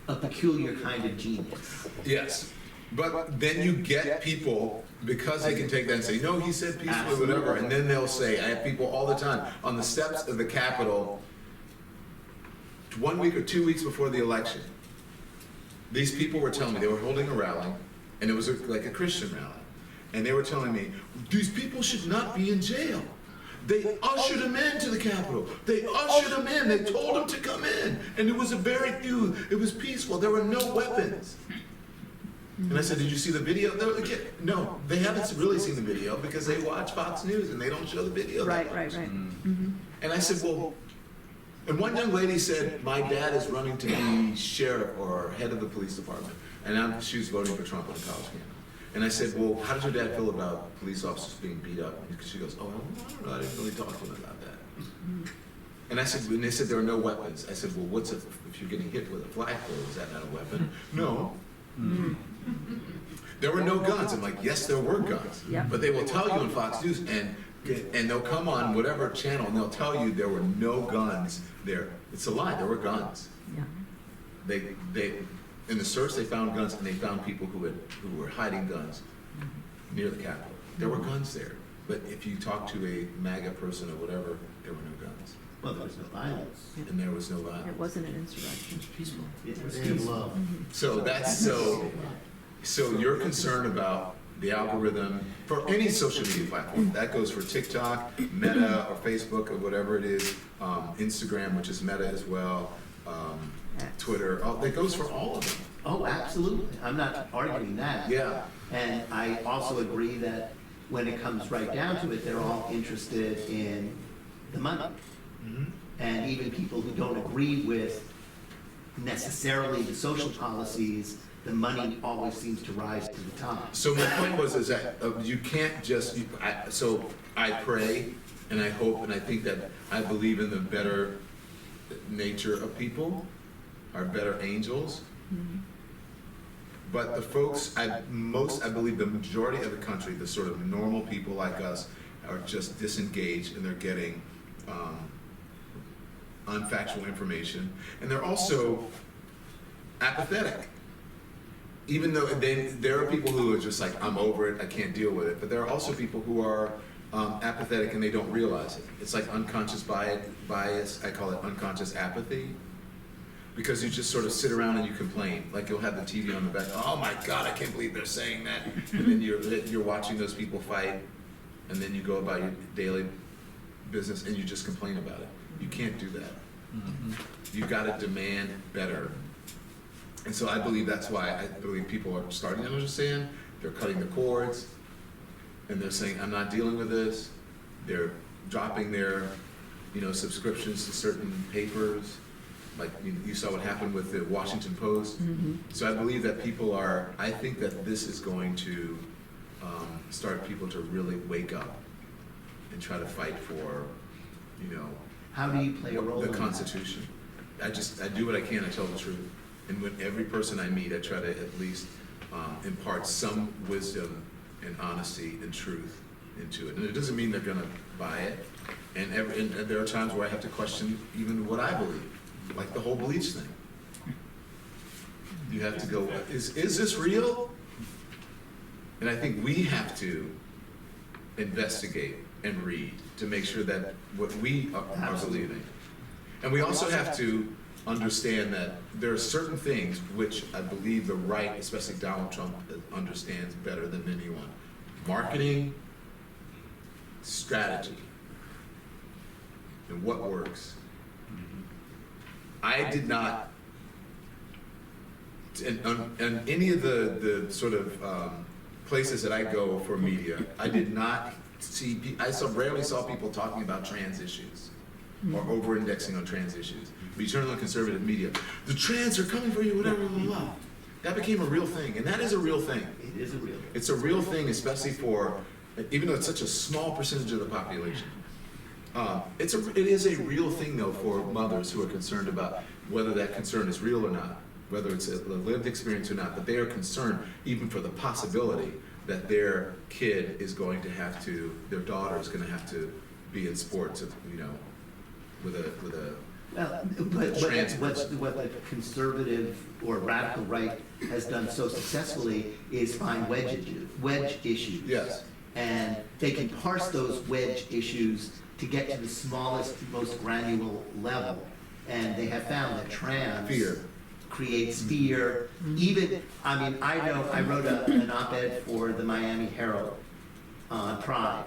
a peculiar kind of genius. Yes. But then you get people, because they can take that and say, no, he said peacefully, whatever, and then they'll say, I have people all the time on the steps of the Capitol 1 week or 2 weeks before the election. These people were telling me, they were holding a rally, and it was like a Christian rally. And they were telling me, these people should not be in jail. They ushered him into the Capitol. They ushered him in. They told him to come in. And it was a very few. It was peaceful. There were no weapons. And I said, did you see the video? They're like, "Yeah." No, they haven't really seen the video because they watch Fox News and they don't show the video. that Right, much. right, right. And I said, well, and one young lady said, my dad is running to be sheriff or head of the police department. And she was voting for Trump on the college campus. And I said, well, how does your dad feel about police officers being beat up? And she goes, oh, I don't know, I didn't really talk to him about that. And I said, and they said there are no weapons. I said, well, what's if you're getting hit with a flagpole, is that not a weapon? No. There were no guns. I'm like, yes, there were guns. Yeah. But they will tell you on Fox News, and they'll come on whatever channel, and they'll tell you there were no guns there. It's a lie. There were guns. Yeah. They in the search they found guns, and they found people who were hiding guns near the Capitol. There were guns there. But if you talk to a MAGA person or whatever, there were no guns, Well, there was no violence. and there was no violence. It wasn't an insurrection. Peaceful. It was love. So that's so you're concerned about the algorithm for any social media platform. That goes for TikTok, Meta, or Facebook, or whatever it is. Instagram, which is Meta as well. Twitter. Oh, that goes for all of them. Oh, absolutely. I'm not arguing that. Yeah. And I also agree that when it comes right down to it, they're all interested in the money. And even people who don't agree with necessarily the social policies, the money always seems to rise to the top. So my point was is that you can't just. So I pray and I hope and I think that I believe in the better nature of people, are better angels. But the folks, I believe the majority of the country, the sort of normal people like us, are just disengaged and they're getting unfactual information, and they're also apathetic. Even though there are people who are just like, I'm over it, I can't deal with it, but there are also people who are apathetic and they don't realize it. It's like unconscious bias, I call it unconscious apathy. Because you just sort of sit around and you complain. Like you'll have the TV on the back, oh my God, I can't believe they're saying that. And then you're watching those people fight, and then you go about your daily business and you just complain about it. You can't do that. You've got to demand better. And so I believe that's why I believe people are starting to understand. They're cutting the cords, and they're saying, I'm not dealing with this. They're dropping their, subscriptions to certain papers. Like you saw what happened with the Washington Post. So I believe that I think that this is going to start people to really wake up and try to fight for, How do you play a role the in that? Constitution. I do what I can to tell the truth. And with every person I meet, I try to at least impart some wisdom and honesty and truth into it. And it doesn't mean they're gonna buy it. And there are times where I have to question even what I believe. Like the whole bleach thing. You have to go, is this real? And I think we have to investigate and read to make sure that what we are believing. And we also have to understand that there are certain things which I believe the right, especially Donald Trump, understands better than anyone. Marketing, strategy, and what works. I did not, and any of the sort of places that I go for media, I did not see, rarely saw people talking about trans issues or over-indexing on trans issues. But you turn on the conservative media, the trans are coming for you, whatever, blah, blah, blah. That became a real thing, and that is a real thing. It is a real thing. It's a real thing, especially for, even though it's such a small percentage of the population. It is a real thing, though, for mothers who are concerned about whether that concern is real or not, whether it's a lived experience or not, but they are concerned even for the possibility that their kid is going to have to, their daughter is going to have to be in sports, with a Well, but what the conservative or radical right has done so successfully is find wedge issues. Yes. And they can parse those wedge issues to get to the smallest, most granular level. And they have found that trans Fear. creates fear. Even, I wrote an op-ed for the Miami Herald on Pride.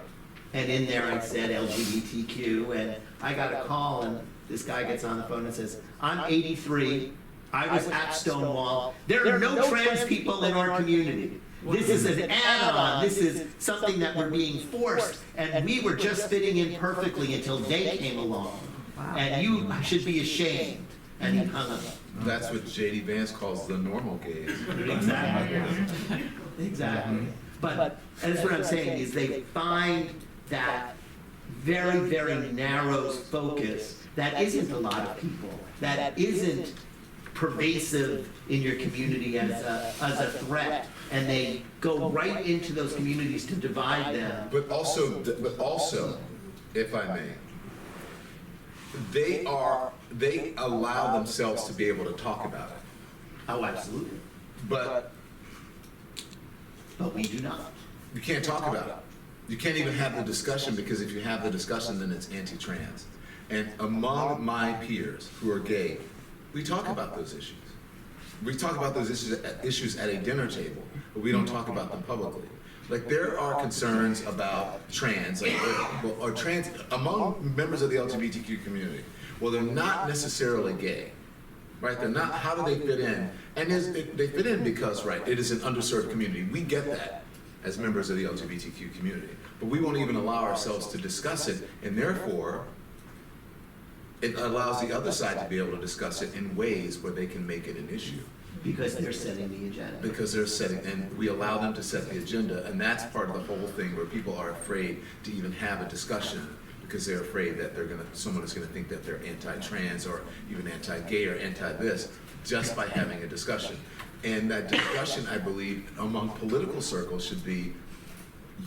And in there I said LGBTQ, and I got a call, and this guy gets on the phone and says, I'm 83, I was at Stonewall. There are no trans people in our community. This is an add-on. This is something that we're being forced, and we were just fitting in perfectly until they came along. Wow. And you should be ashamed. And he hung up. That's what J.D. Vance calls the normal gaze. Exactly. Exactly. But that's what I'm saying is they find that very, very narrow focus that isn't a lot of people, that isn't pervasive in your community as a threat, and they go right into those communities to divide them. But also, if I may, they allow themselves to be able to talk about it. Oh, absolutely. But we do not. you can't talk about it. You can't even have the discussion, because if you have the discussion, then it's anti-trans. And among my peers who are gay, we talk about those issues. We talk about those issues at a dinner table, but we don't talk about them publicly. Like, there are concerns about trans, or trans among members of the LGBTQ community. Well, they're not necessarily gay, right? They're not. How do they fit in? And they fit in because, right, it is an underserved community. We get that as members of the LGBTQ community, but we won't even allow ourselves to discuss it, and therefore, it allows the other side to be able to discuss it in ways where they can make it an issue. Because they're setting the agenda. Because they're setting, and we allow them to set the agenda, and that's part of the whole thing where people are afraid to even have a discussion, because they're afraid that someone is gonna think that they're anti-trans or even anti-gay or anti-this, just by having a discussion. And that discussion, I believe, among political circles should be,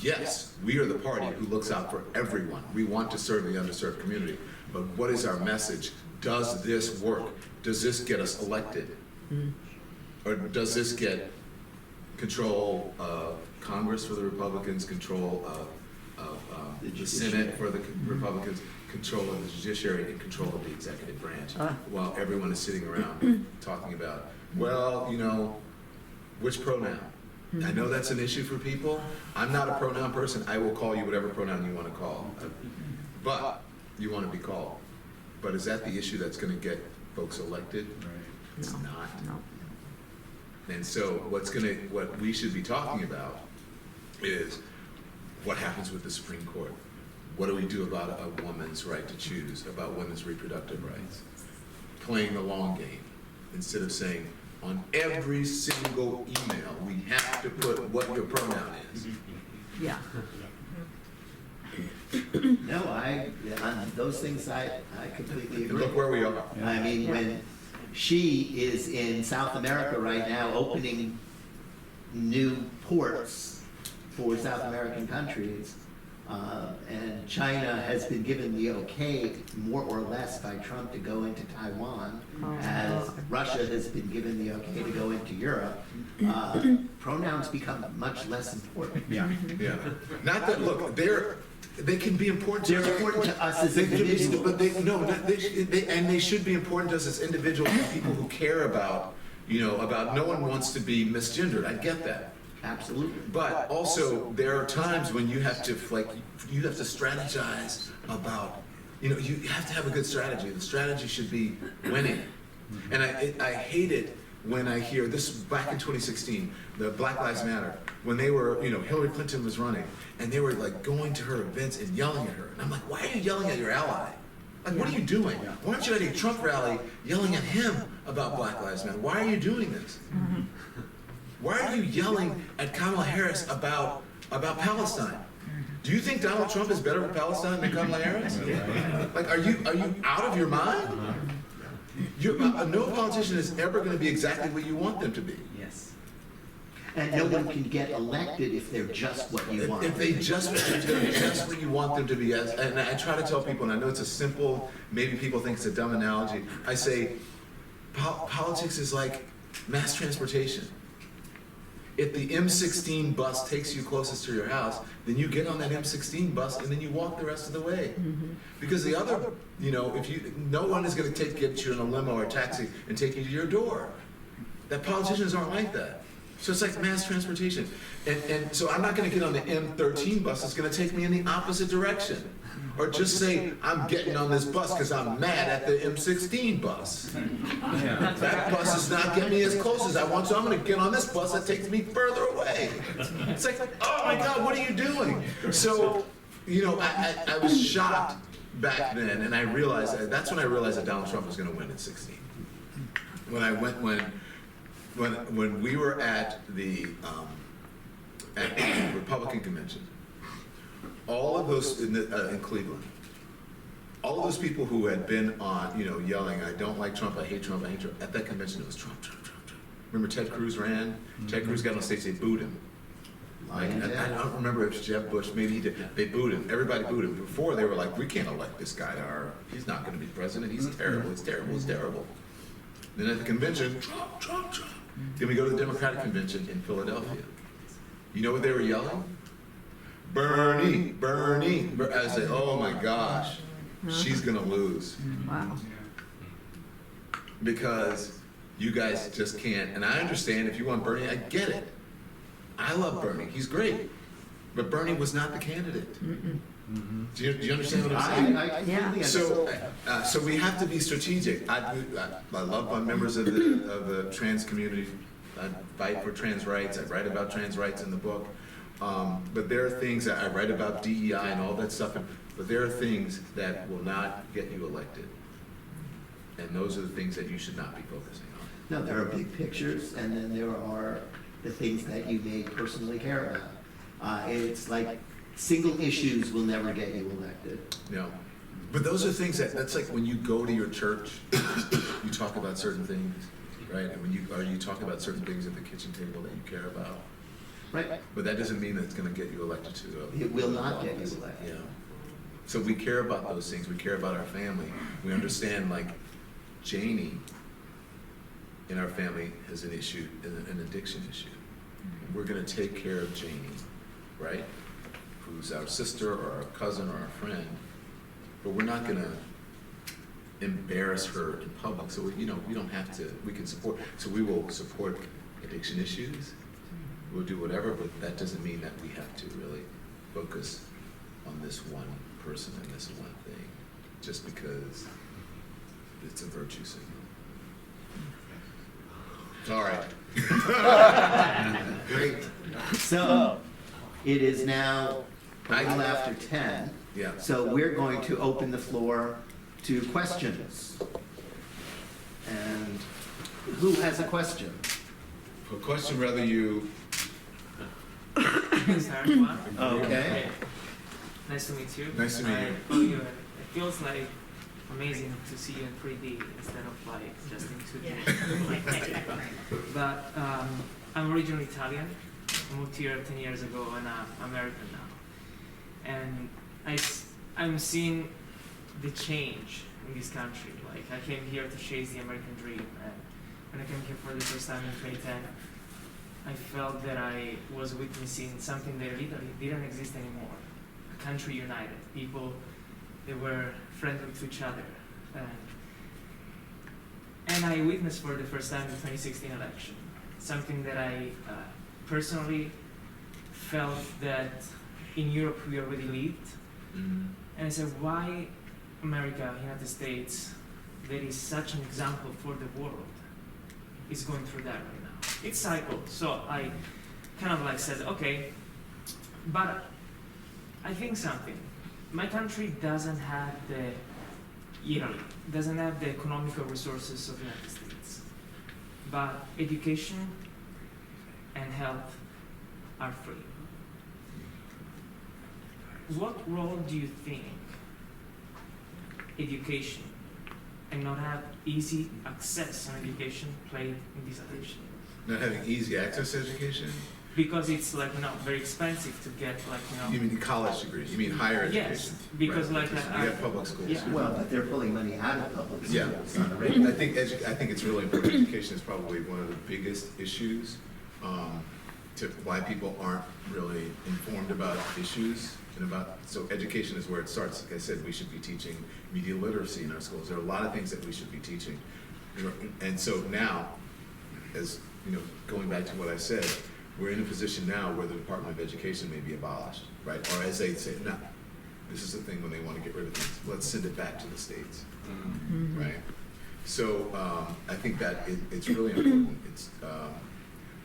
yes, we are the party who looks out for everyone. We want to serve the underserved community, but what is our message? Does this work? Does this get us elected? Or does this get control of Congress for the Republicans, control of the Senate for the Republicans, control of the judiciary, and control of the executive branch, while everyone is sitting around talking about, well, you know, which pronoun? I know that's an issue for people. I'm not a pronoun person. I will call you whatever pronoun you want to call. But you want to be called. But is that the issue that's going to get folks elected? It's not. No. And so what we should be talking about is what happens with the Supreme Court. What do we do about a woman's right to choose, about women's reproductive rights? Playing the long game, instead of saying, on every single email, we have to put what your pronoun is. Yeah. No, on those things I completely And agree. look where we are. I mean, when she is in South America right now opening new ports for South American countries, and China has been given the okay, more or less, by Trump to go into Taiwan, as Russia has been given the okay to go into Europe, pronouns become much less important. Yeah. Not that, look, they can be important to us. They're important to us as They could be, individuals. but they should be important to us as individuals and people who care about, about no one wants to be misgendered. I get that. Absolutely. But also, there are times when you have to strategize about, you have to have a good strategy. The strategy should be winning. And I hate it when I hear this back in 2016, the Black Lives Matter, when they were, Hillary Clinton was running, and they were like going to her events and yelling at her. And I'm like, why are you yelling at your ally? Like, what are you doing? Why aren't you at a Trump rally yelling at him about Black Lives Matter? Why are you doing this? Why are you yelling at Kamala Harris about Palestine? Do you think Donald Trump is better with Palestine than Kamala Harris? Like, are you out of your mind? No politician is ever going to be exactly what you want them to be. Yes. And no one can get elected if they're just what you want. If they're just what you want them to be. And I try to tell people, and I know it's a simple, maybe people think it's a dumb analogy. I say, politics is like mass transportation. If the M16 bus takes you closest to your house, then you get on that M16 bus and then you walk the rest of the way. Because the other, no one is going to get you in a limo or a taxi and take you to your door. That politicians aren't like that. So it's like mass transportation. And so I'm not gonna get on the M13 bus, it's gonna take me in the opposite direction. Or just say, I'm getting on this bus because I'm mad at the M16 bus. That bus is not getting me as close as I want, so I'm gonna get on this bus that takes me further away. It's like, oh my God, what are you doing? So, you know, I was shocked back then, and I realized, that's when I realized that Donald Trump was gonna win in 16. When we were at the Republican convention, all of those in Cleveland, all of those people who had been on, you know, yelling, I don't like Trump, I hate Trump, I hate Trump, at that convention it was Trump, Trump, Trump, Trump. Remember Ted Cruz ran? Ted Cruz got on stage, they booed him. Like, I don't remember if it was Jeb Bush, maybe he did. They booed him. Everybody booed him. Before they were like, we can't elect this guy. He's not going to be president. He's terrible. It's terrible. It's terrible. Then at the convention, Trump, Trump, Trump. Then we go to the Democratic convention in Philadelphia. You know what they were yelling? Bernie, Bernie. I said, oh my gosh, she's going to lose. Wow. Because you guys just can't. And I understand if you want Bernie, I get it. I love Bernie. He's great. But Bernie was not the candidate. Do you understand what I'm saying? I completely understand. So we have to be strategic. I love my members of the trans community. I fight for trans rights. I write about trans rights in the book. But there are things that I write about DEI and all that stuff. But there are things that will not get you elected. And those are the things that you should not be focusing on. No, there are big pictures, and then there are the things that you may personally care about. It's like single issues will never get you elected. No. But those are things that's like when you go to your church, you talk about certain things, right? And when you talk about certain things at the kitchen table that you care about. Right. But that doesn't mean that it's going to get you elected to It will not get you elected. Yeah. So we care about those things. We care about our family. We understand, like, Janie in our family has an issue, an addiction issue. We're going to take care of Janie, right? Who's our sister or our cousin or our friend. But we're not going to embarrass her in public. So, we don't have to, we can support. So we will support addiction issues. We'll do whatever, but that doesn't mean that we have to really focus on this one person and this one thing, just because it's a virtue signal. All right. Great. So, it is now a little after 10. Yeah. So we're going to open the floor to questions. And who has a question? A question rather you. Okay. Nice to meet you. Nice to meet you. Follow you. It feels like amazing to see you in 3D instead of like just in 2D. But I'm originally Italian. I moved here 10 years ago and I'm American now. And I'm seeing the change in this country. Like I came here to chase the American dream, and when I came here for the first time in 2010, I felt that I was witnessing something that literally didn't exist anymore. A country united. People, they were friendly to each other. And I witnessed for the first time the 2016 election. Something that I personally felt that in Europe we already lived. And I said, why America, United States, that is such an example for the world, is going through that right now. It's cycled. So I kind of like said, okay, but I think something. My country doesn't have doesn't have the economical resources of the United States. But education and health are free. What role do you think education and not have easy access on education played in this election? Not having easy access to education? Because it's like very expensive to get You mean college degrees? You mean higher education? Yes, because right. like We have public schools. Yeah. Well, but they're pulling money out of public schools. Yeah, on a regular I think it's really important. Education is probably one of the biggest issues to why people aren't really informed about issues and about. So education is where it starts. Like I said, we should be teaching media literacy in our schools. There are a lot of things that we should be teaching, and so now, as going back to what I said, we're in a position now where the Department of Education may be abolished, right? Or as they say, no, this is the thing when they want to get rid of things, let's send it back to the states, right? So I think that it's really important.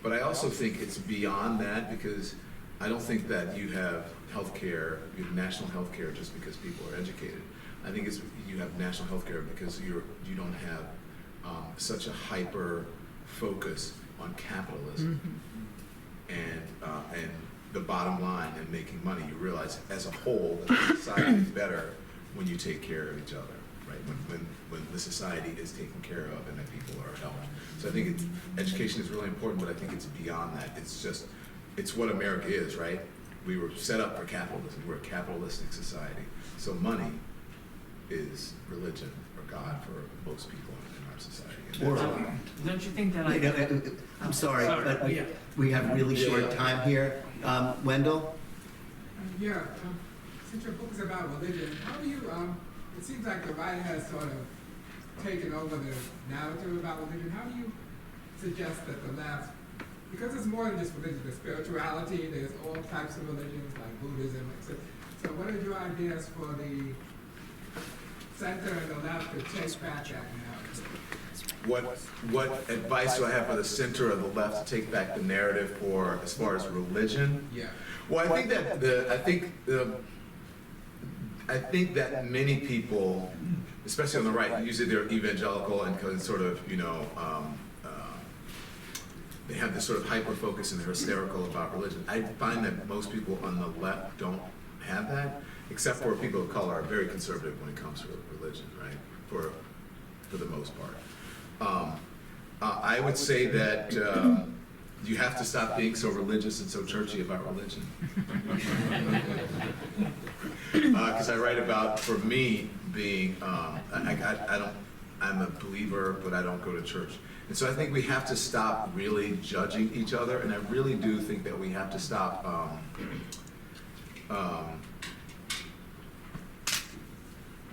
But I also think it's beyond that, because I don't think that you have healthcare, you have national healthcare just because people are educated. I think you have national healthcare because you don't have such a hyper focus on capitalism and the bottom line and making money. You realize as a whole that the society is better when you take care of each other, right? When the society is taken care of and that people are helped. So I think education is really important, but I think it's beyond that. It's what America is, right? We were set up for capitalism. We're a capitalistic society. So money is religion or God for most people in our society. Don't you think that I'm sorry, Sorry. but we have really short time here. Wendell? Yeah, since your book is about religion, how do you, it seems like the right has sort of taken over the narrative about religion. How do you suggest that the left, because it's more than just religion, there's spirituality, there's all types of religions like Buddhism, etc. So what are your ideas for the center and the left to take back that narrative? What advice do I have for the center or the left to take back the narrative for as far as religion? Yeah. Well, I think that I think that many people, especially on the right, usually they're evangelical and sort of they have this sort of hyper focus and they're hysterical about religion. I find that most people on the left don't have that, except for people of color are very conservative when it comes to religion, right? For the most part. I would say that you have to stop being so religious and so churchy about religion. Because I write about, for me, being, I'm a believer, but I don't go to church. And so I think we have to stop really judging each other, and I really do think that we have to stop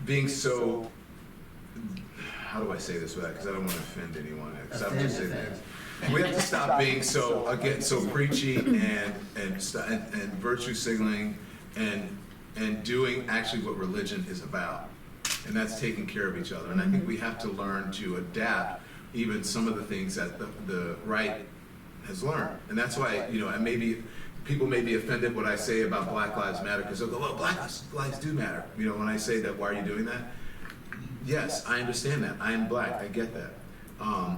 being so, how do I say this without, because I don't want to offend anyone, except I'm just saying that. We have to stop being so, again, so preachy and virtue signaling and doing actually what religion is about. And that's taking care of each other. And I think we have to learn to adapt even some of the things that the right has learned. And that's why, and maybe people may be offended what I say about Black Lives Matter, because they'll go, well, Black lives do matter. When I say that, why are you doing that? Yes, I understand that. I am Black, I get that.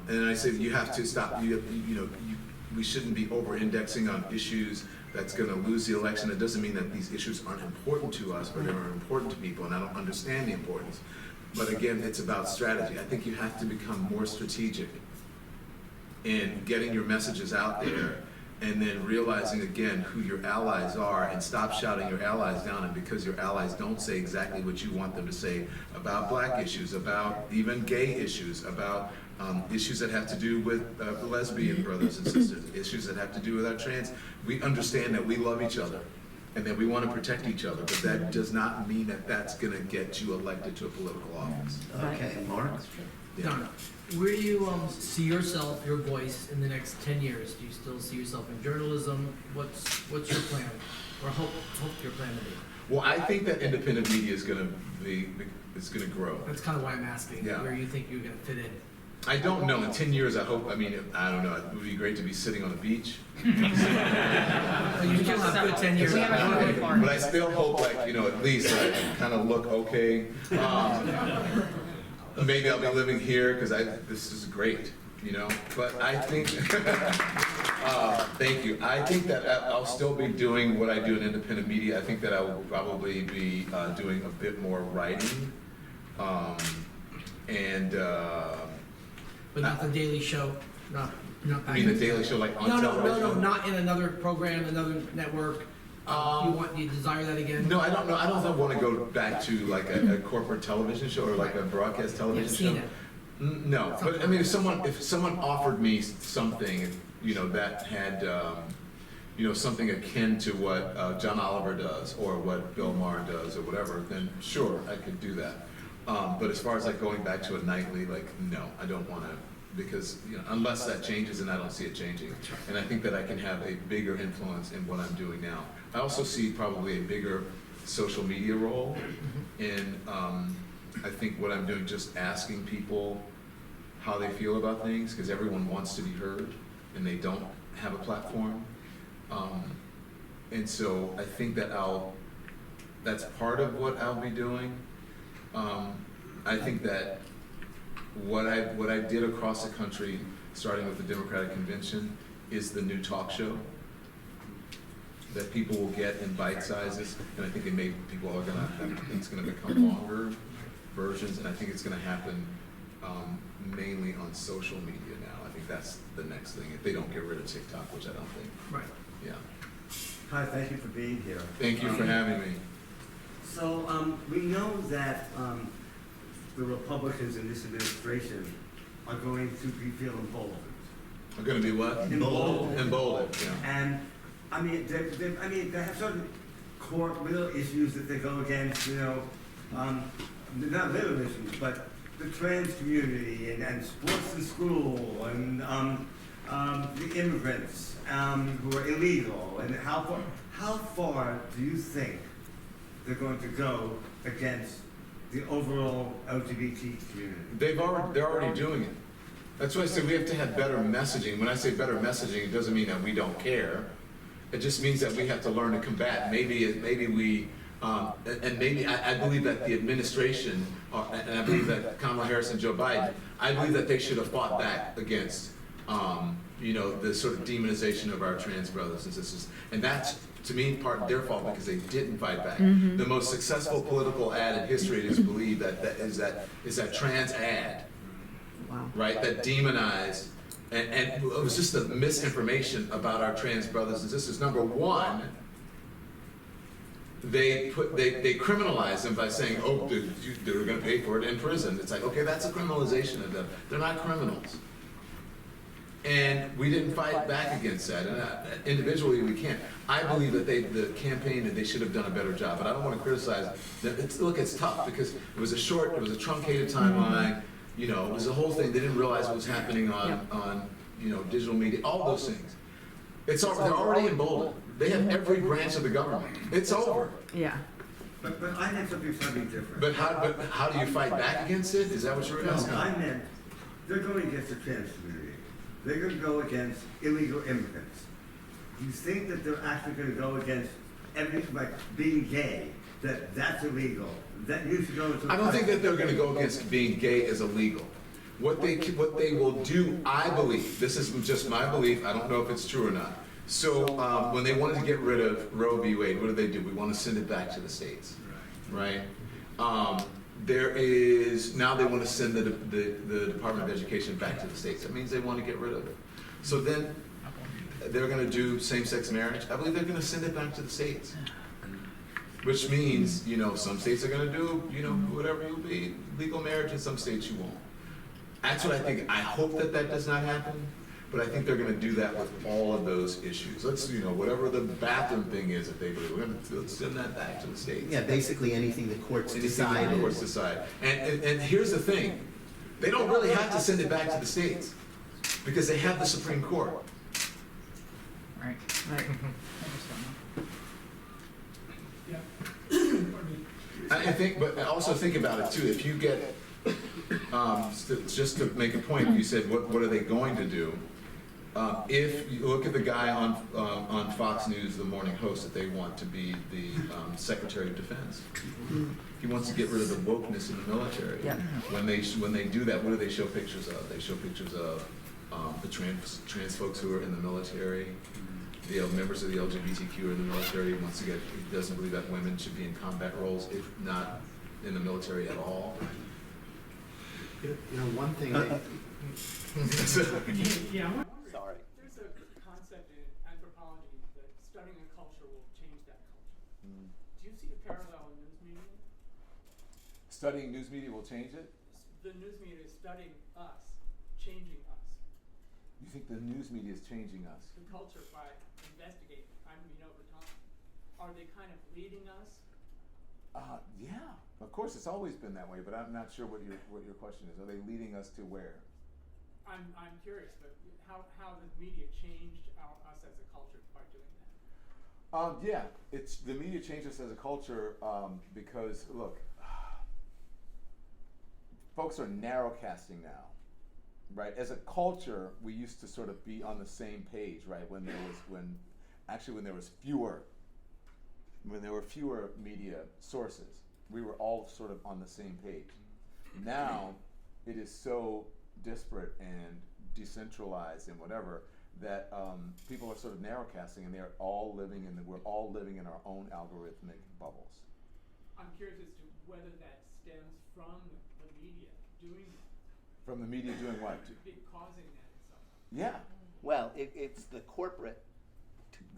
And I say you have to stop, we shouldn't be over-indexing on issues that's gonna lose the election. It doesn't mean that these issues aren't important to us, but they're important to people, and I don't understand the importance. But again, it's about strategy. I think you have to become more strategic in getting your messages out there, and then realizing again who your allies are, and stop shouting your allies down. And because your allies don't say exactly what you want them to say about Black issues, about even gay issues, about issues that have to do with lesbian brothers and sisters, issues that have to do with our trans, we understand that we love each other and that we want to protect each other, but that does not mean that that's going to get you elected to a political office. Okay, Mark? Yeah. Donna, where do you see yourself, your voice, in the next 10 years? Do you still see yourself in journalism? What's your plan, or hope your plan to be? Well, I think that independent media is going to grow. That's kind of why I'm asking, Yeah. where you think you're going to fit in. I don't know. In 10 years, I hope. I don't know. It would be great to be sitting on a beach. You still have good 10 years. We have a out. good part. But I still hope, at least I kind of look okay. Maybe I'll be living here because this is great, But I think, thank you. I think that I'll still be doing what I do in independent media. I think that I will probably be doing a bit more writing, But not the Daily Show, not I mean the Daily Show, like on television. No, not in another program, another network. You desire that again? No, I don't know. I don't want to go back to like a corporate television show or like a broadcast television You've show. seen it. No, but I mean, if someone offered me something, that had, something akin to what John Oliver does or what Bill Maher does or whatever, then sure, I could do that. But as far as like going back to a nightly, no, I don't want to because unless that changes, and I don't see it changing, and I think that I can have a bigger influence in what I'm doing now. I also see probably a bigger social media role in, I think what I'm doing, just asking people how they feel about things, because everyone wants to be heard, and they don't have a platform. And so I think that that's part of what I'll be doing. I think that what I did across the country, starting with the Democratic Convention, is the new talk show that people will get in bite sizes, and I think people are it's gonna become longer versions, and I think it's gonna happen mainly on social media now. I think that's the next thing, if they don't get rid of TikTok, which I don't think. Right. Yeah. Hi, thank you for being here. Thank you for having me. So we know that the Republicans in this administration are going to be feeling emboldened. I'm gonna be what? Emboldened. Emboldened, yeah. And I mean, they have certain core little issues that they go against. Not little issues, but the trans community and sports in school and the immigrants who are illegal, and how far do you think they're going to go against the overall LGBT community? They're already doing it. That's why I say we have to have better messaging. When I say better messaging, it doesn't mean that we don't care. It just means that we have to learn to combat. Maybe we, and maybe I believe that the administration, and I believe that Kamala Harris and Joe Biden, I believe that they should have fought back against, the sort of demonization of our trans brothers and sisters. And that's, to me, part of their fault, because they didn't fight back. Mm-hmm. The most successful political ad in history is believe that is that trans ad, Wow. right? That demonized, and it was just the misinformation about our trans brothers and sisters. Number one, they criminalize them by saying, oh, they're going to pay for it in prison. It's like, okay, that's a criminalization of them. They're not criminals. And we didn't fight back against that. And individually, we can't. I believe that the campaign, that they should have done a better job. But I don't want to criticize. Look, it's tough because it was a truncated timeline. It was a whole thing. They didn't realize what was happening on digital media. All those things. They're already emboldened. They have every branch of the government. It's over. Yeah. But I meant something different. But how do you fight back against it? Is that what you're asking? No, I meant they're going against the trans community. They're going to go against illegal immigrants. Do you think that they're actually going to go against everything, like being gay, that's illegal? That you should go into. I don't think that they're going to go against being gay as illegal. What they will do, I believe, this is just my belief, I don't know if it's true or not. So when they wanted to get rid of Roe v. Wade, what do? We want to send it back to the states, right? Now they want to send the Department of Education back to the states. That means they want to get rid of it. So then they're going to do same-sex marriage. I believe they're going to send it back to the states. Which means, some states are going to do, whatever you'll be, legal marriage, and some states you won't. That's what I think. I hope that does not happen, but I think they're going to do that with all of those issues. Let's, whatever the bathroom thing is that they believe, we're going to send that back to the states. Yeah, basically anything the courts decide. The courts decide. And here's the thing. They don't really have to send it back to the states because they have the Supreme Court. Right. Right. I think, but also think about it too. If you get, just to make a point, you said, what are they going to do? If you look at the guy on Fox News, the morning host, that they want to be the Secretary of Defense. He wants to get rid of the wokeness in the military. Yeah. When they do that, what do they show pictures of? They show pictures of the trans folks who are in the military. The members of the LGBTQ are in the military. He doesn't believe that women should be in combat roles, if not in the military at all. One thing. Sorry. There's a concept in anthropology that studying a culture will change that culture. Do you see a parallel in news media? Studying news media will change it? The news media is studying us, changing us. You think the news media is changing us? The culture by investigating, over time. Are they kind of leading us? Yeah, of course, it's always been that way, but I'm not sure what your question is. Are they leading us to where? I'm curious, but how the media changed us as a culture by doing that? Yeah, it's the media changed us as a culture because look, folks are narrowcasting now, right? As a culture, we used to sort of be on the same page, right? When there were fewer media sources, we were all sort of on the same page. Now, it is so disparate and decentralized and whatever that people are sort of narrowcasting, and we're all living in our own algorithmic bubbles. I'm curious as to whether that stems from the media doing that. From the media doing what? Causing that in some way. Yeah. Well, it's the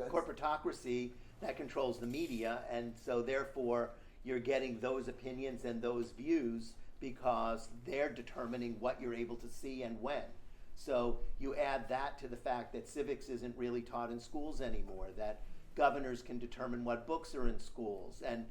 corporatocracy that controls the media, and so therefore you're getting those opinions and those views because they're determining what you're able to see and when. So you add that to the fact that civics isn't really taught in schools anymore, that governors can determine what books are in schools, and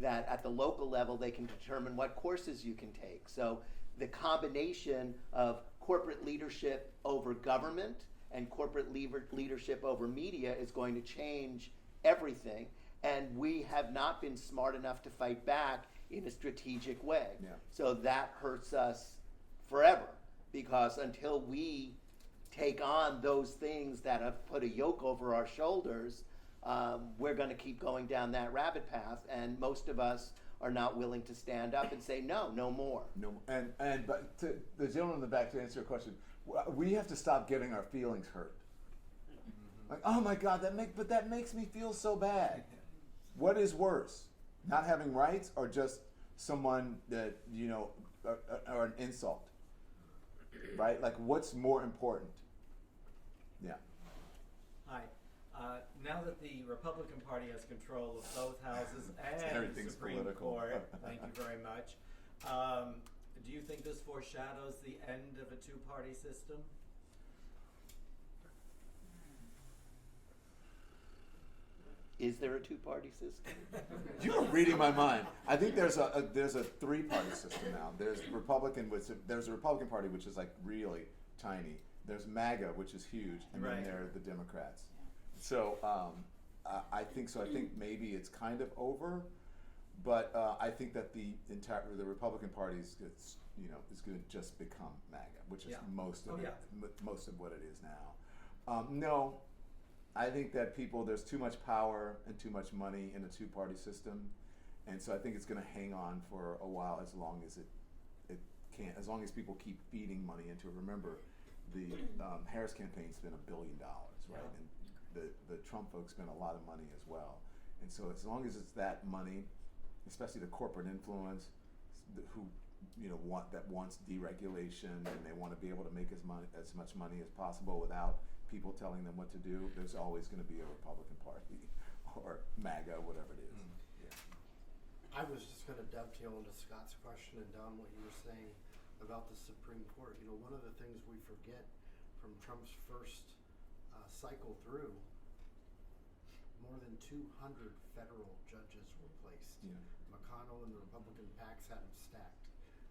that at the local level they can determine what courses you can take. So the combination of corporate leadership over government and corporate leadership over media is going to change everything, and we have not been smart enough to fight back in a strategic way. Yeah. So that hurts us forever, because until we take on those things that have put a yoke over our shoulders, we're going to keep going down that rabbit path, and most of us are not willing to stand up and say no more. No, but to the gentleman in the back, to answer your question, we have to stop getting our feelings hurt. Like, oh my God, that makes me feel so bad. What is worse, not having rights, or just someone that or an insult, right? Like, what's more important? Yeah. Hi. Now that the Republican Party has control of both houses and the Supreme political. Court, thank you very much. Do you think this foreshadows the end of a two-party system? Is there a two-party system? You're reading my mind. I think there's a three-party system now. There's a Republican Party, which is like really tiny. There's MAGA, which is huge, and then there are the Democrats. So I think maybe it's kind of over, but I think that the Republican Party is going to just become MAGA, which is most of what it is now. No. I think that there's too much power and too much money in a two-party system, and so I think it's going to hang on for a while, as long as it can, as long as people keep feeding money into it. Remember, the Harris campaign spent $1 billion, right? And the Trump folks spent a lot of money as well, and so as long as it's that money, especially the corporate influence, who wants deregulation, and they want to be able to make as much money as possible without people telling them what to do, there's always going to be a Republican Party or MAGA, whatever it is. Yeah. I was just going to dovetail into Scott's question and Don, what you were saying about the Supreme Court. One of the things we forget from Trump's first cycle through, more than 200 federal judges were placed. Yeah. McConnell and the Republican PACs had them stacked.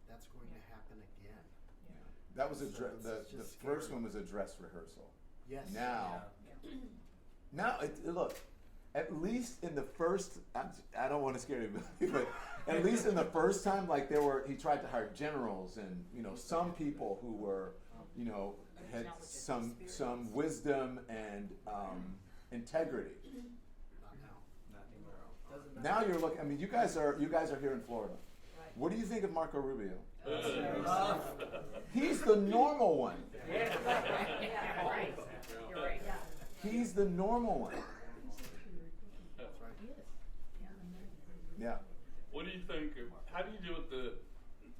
That's going to happen again. Yeah. That was the first one was a dress rehearsal. Yes. Now, look, at least in the first, I don't want to scare anybody, but at least in the first time, like he tried to hire generals and some people who were, had some wisdom and integrity. Not anymore. Now you're looking. I mean, you guys are here in Florida. What do you think of Marco Rubio? He's the normal one. Yeah, right. You're right. Yeah. He's the normal one. That's right. Yeah. What do you think? How do you deal with the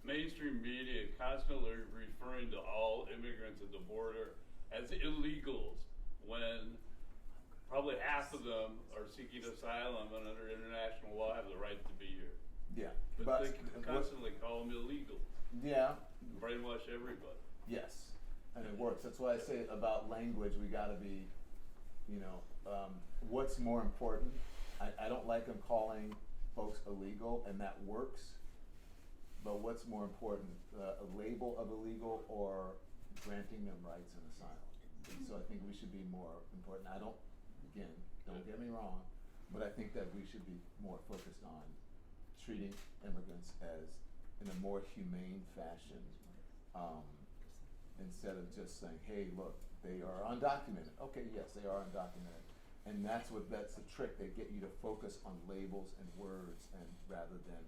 mainstream media constantly referring to all immigrants at the border as illegals when probably half of them are seeking asylum and under international law have the right to be here? Yeah. But they constantly call them illegals. Yeah. Brainwash everybody. Yes. And it works. That's why I say about language, we got to be, what's more important? I don't like them calling folks illegal, and that works. But what's more important, a label of illegal or granting them rights and asylum. And so I think we should be more important. I don't, again, don't get me wrong, but I think that we should be more focused on treating immigrants as in a more humane fashion, instead of just saying, hey, look, they are undocumented. Okay, yes, they are undocumented. And that's the trick. They get you to focus on labels and words and rather than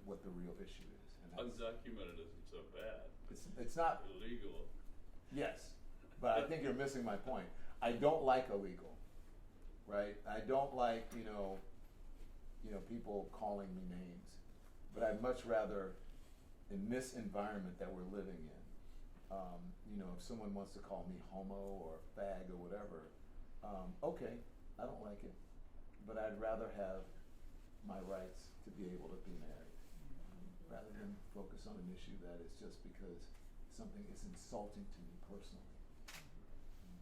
what the real issue is. And that's, Undocumented isn't so bad. it's not Illegal. Yes, but I think you're missing my point. I don't like illegal, right? I don't like, people calling me names. But I'd much rather, in this environment that we're living in, if someone wants to call me homo or fag or whatever, okay, I don't like it. But I'd rather have my rights to be able to be married, rather than focus on an issue that is just because something is insulting to me personally.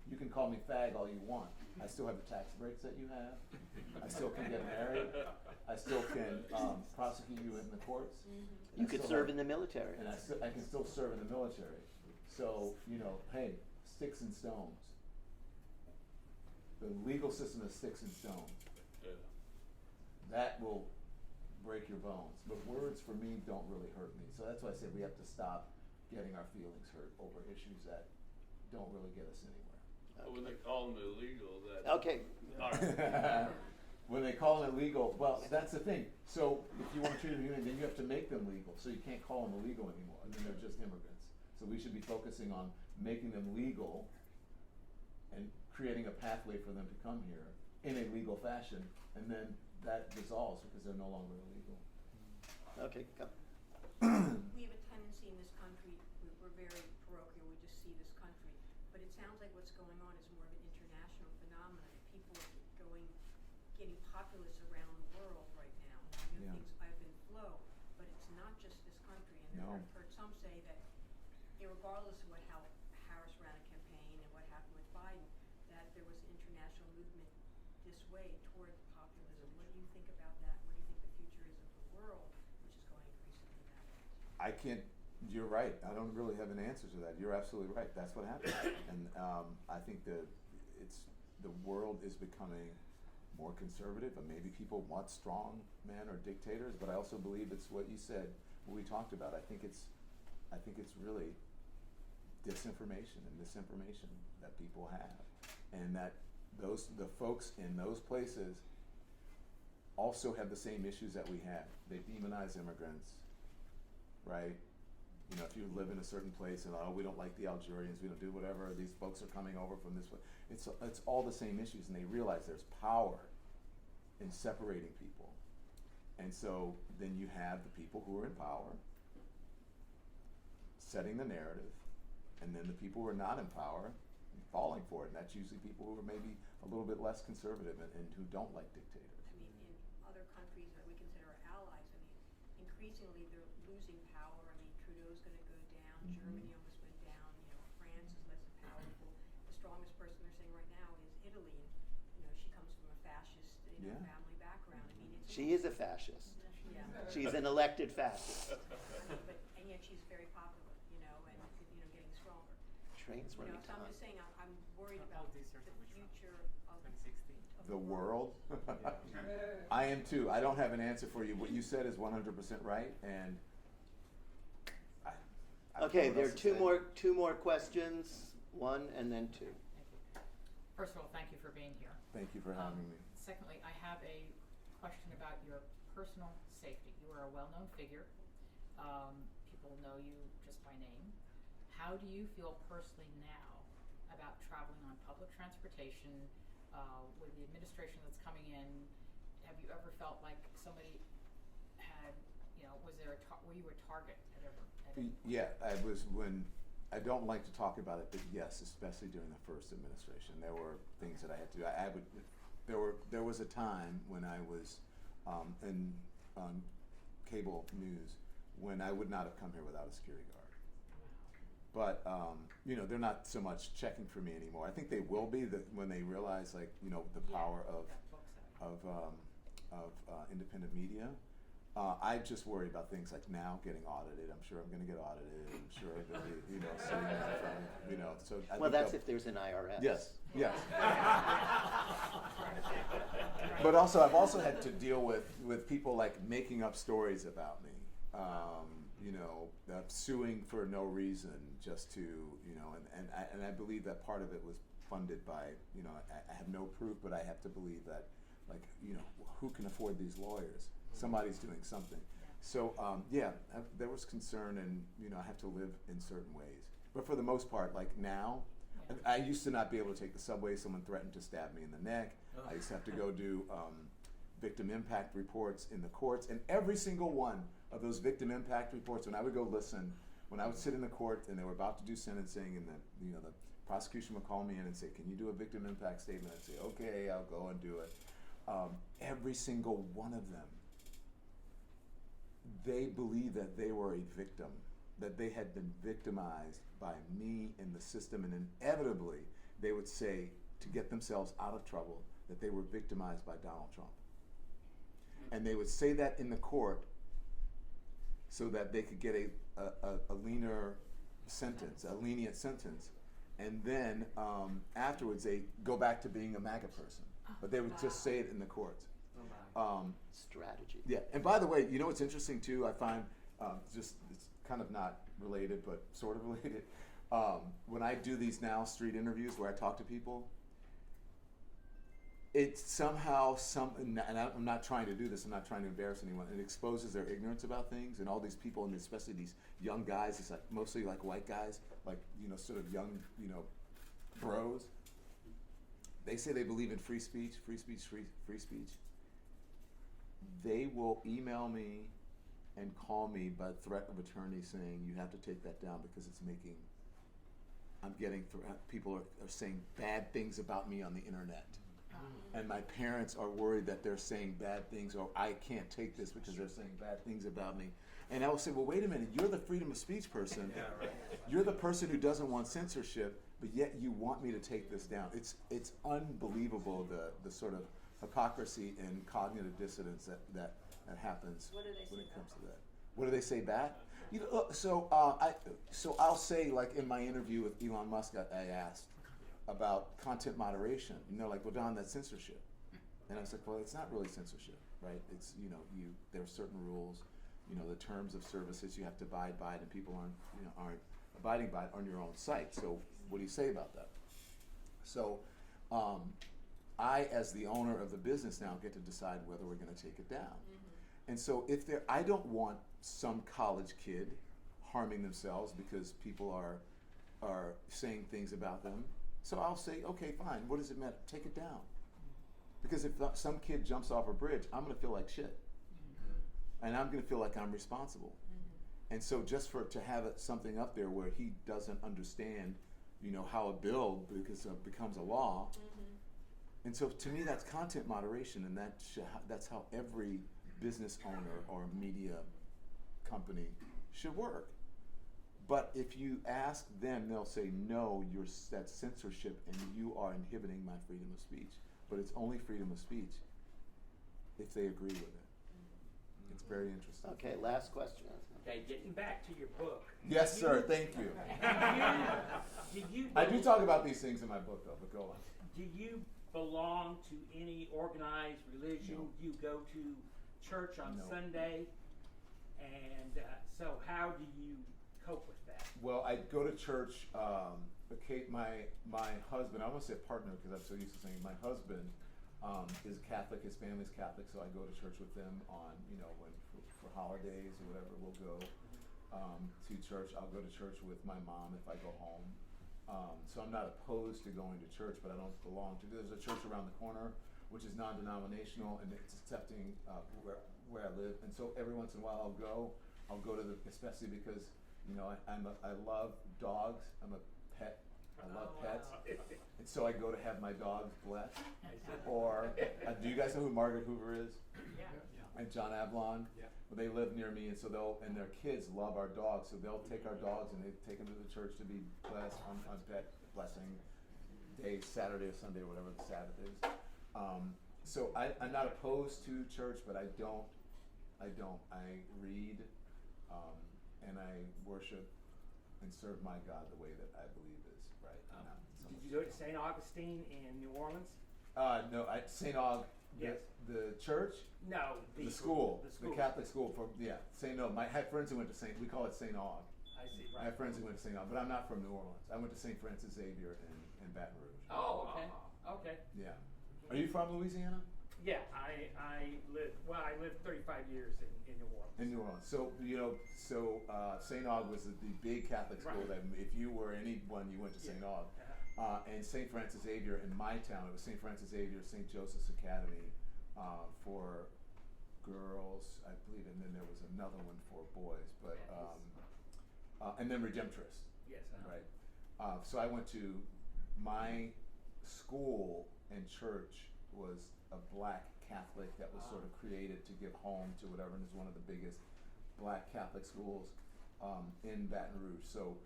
You can call me fag all you want. I still have the tax breaks that you have. I still can get married. I still can prosecute you in the courts. You could serve in the military. And I can still serve in the military. So, hey, sticks and stones. The legal system is sticks and stones. Yeah. That will break your bones. But words, for me, don't really hurt me. So that's why I say we have to stop getting our feelings hurt over issues that don't really get us anywhere. But when they call them illegal, that. Okay. All right. When they call it illegal, well, that's the thing. So if you want to treat them human, then you have to make them legal. So you can't call them illegal anymore. I mean, they're just immigrants. So we should be focusing on making them legal and creating a pathway for them to come here in a legal fashion, and then that dissolves because they're no longer illegal. Okay, go. We have a tendency in this country, we're very parochial, we just see this country, but it sounds like what's going on is more of an international phenomenon. People are getting populous around the world right now. And I know things ebb and flow, but it's not just this country. And I've heard some say that regardless of how Harris ran a campaign and what happened with Biden, that there was an international movement this way toward populism. What do you think about that? What do you think the future is of the world, which is going increasingly that way? I can't. You're right. I don't really have an answer to that. You're absolutely right. That's what happened, and I think the world is becoming more conservative, and maybe people want strong men or dictators. But I also believe it's what you said, what we talked about. I think it's really disinformation and misinformation that people have, and that the folks in those places also have the same issues that we have. They demonize immigrants, right? If you live in a certain place and we don't like the Algerians, we don't do whatever, these folks are coming over from this way. It's all the same issues, and they realize there's power in separating people. And so then you have the people who are in power setting the narrative, and then the people who are not in power falling for it. And that's usually people who are maybe a little bit less conservative and who don't like dictators. I mean, in other countries that we consider our allies, I mean, increasingly they're losing power. I mean, Trudeau's going to go down. Germany almost went down. France is less powerful. The strongest person they're saying right now is Italy. And, she comes from a fascist, family background. I mean, She is a fascist. Yeah. She's an elected fascist. And yet she's very popular, and getting stronger. Trains running So I'm just saying, I'm worried How about old is the your future of 2016. The world? I am too. I don't have an answer for you. What you said is 100% right, and I Okay, don't know there what are else to say. two more questions. One and then two. Thank you. First of all, thank you for being here. Thank you for having me. Secondly, I have a question about your personal safety. You are a well-known figure. People know you just by name. How do you feel personally now about traveling on public transportation with the administration that's coming in? Have you ever felt like somebody had, were you a target at ever? Yeah, I was I don't like to talk about it, but yes, especially during the first administration, there were things that I had to do. There was a time when I was on cable news when I would not have come here without a security guard. But they're not so much checking for me anymore. I think they will be when they realize, the power of independent media. I just worry about things like now getting audited. I'm sure I'm going to get audited. I'm sure I'm going to be, sitting there in front of, so. I Well, think that's that- if there's an IRS. Yes, yes. But also, I've also had to deal with people like making up stories about me. Suing for no reason, just to, and I believe that part of it was funded by, I have no proof, but I have to believe that, like, who can afford these lawyers? Somebody's doing something. So, there was concern, and, I have to live in certain ways. But for the most part, like now, I used to not be able to take the subway. Someone threatened to stab me in the neck. I used to have to go do victim impact reports in the courts, and every single one of those victim impact reports, when I would go listen, when I would sit in the court and they were about to do sentencing, and the prosecution would call me in and say, "Can you do a victim impact statement?" I'd say, "Okay, I'll go and do it." Every single one of them, they believed that they were a victim, that they had been victimized by me and the system, and inevitably they would say, to get themselves out of trouble, that they were victimized by Donald Trump. And they would say that in the court so that they could get a leaner sentence, a lenient sentence, and then afterwards they go back to being a MAGA person. But they would just say it in the courts. Strategy. Yeah, and by the way, what's interesting too, I find, it's kind of not related, but sort of related. When I do these now street interviews where I talk to people, it's somehow and I'm not trying to do this, I'm not trying to embarrass anyone, it exposes their ignorance about things, and all these people, and especially these young guys, it's like mostly like white guys, like, sort of young, bros. They say they believe in free speech. They will email me and call me by threat of attorney saying, "You have to take that down because I'm getting people are saying bad things about me on the internet." And my parents are worried that they're saying bad things, or I can't take this because they're saying bad things about me. And I will say, well, wait a minute, you're the freedom of speech person. Yeah, right. You're the person who doesn't want censorship, but yet you want me to take this down. It's unbelievable, the sort of hypocrisy and cognitive dissonance that happens What do they when say it comes to that. What do they say back? So I'll say, like in my interview with Elon Musk, I asked about content moderation. Like, well, Don, that's censorship. And I was like, well, it's not really censorship, right? It's, there are certain rules, the terms of services you have to abide by, and people aren't abiding by it on your own site. So what do you say about that? So I, as the owner of the business now, get to decide whether we're going to take it down. Mm-hmm. And so I don't want some college kid harming themselves because people are saying things about them. So I'll say, okay, fine, what does it matter? Take it down. Because if some kid jumps off a bridge, I'm going to feel like shit. And I'm going to feel like I'm responsible. And so just to have something up there where he doesn't understand, how a bill becomes a law. And so to me, that's content moderation, and that's how every business owner or media company should work. But if you ask them, they'll say, no, that's censorship and you are inhibiting my freedom of speech. But it's only freedom of speech if they agree with it. It's very interesting. Okay, last question. Okay, getting back to your book. Yes, sir, thank you. I do talk about these things in my book, though, but go on. Do you belong to any organized religion? No. Do you go to church on No. Sunday? And so how do you cope with that? Well, I go to church. My husband, I almost say partner because I'm so used to saying my husband is Catholic. His family's Catholic, so I go to church with them on, when for holidays or whatever. We'll go to church. I'll go to church with my mom if I go home. So I'm not opposed to going to church, but I don't belong to. There's a church around the corner which is non-denominational and it's accepting where I live. And so every once in a while I'll go to especially because I love dogs. I'm a pet. I love pets. And so I go to have my dogs blessed. Or do you guys know who Margaret Hoover is? Yeah. And John Avalon? Yeah. Well, they live near me, and so and their kids love our dogs, so they'll take our dogs and they take them to the church to be blessed on pet blessing day, Saturday or Sunday, or whatever the Sabbath is. So I'm not opposed to church, but I I don't. I read, and I worship and serve my God the way that I believe is right. Not so Did much you go to St. Augustine in New Orleans? No, St. Aug, Yes. the church, No, the school, The school. the Catholic school for St. No. I had friends who went to St. We call it St. Aug. I see, I right. have friends who went to St. Aug, but I'm not from New Orleans. I went to St. Francis Xavier in Baton Rouge. Oh, okay, okay. Yeah. Are you from Louisiana? Yeah, I lived 35 years in New Orleans. In New Orleans. So, St. Aug was the big Catholic school Right. that if you were anyone, you went to St. Aug. And St. Francis Xavier in my town, it was St. Francis Xavier, St. Joseph's Academy for girls, I believe, and then there was another one for boys, but and then Redemptorist. Yes. Right. So I went to my school and church was a black Catholic that was sort of created to give home to whatever, and is one of the biggest black Catholic schools in Baton Rouge. So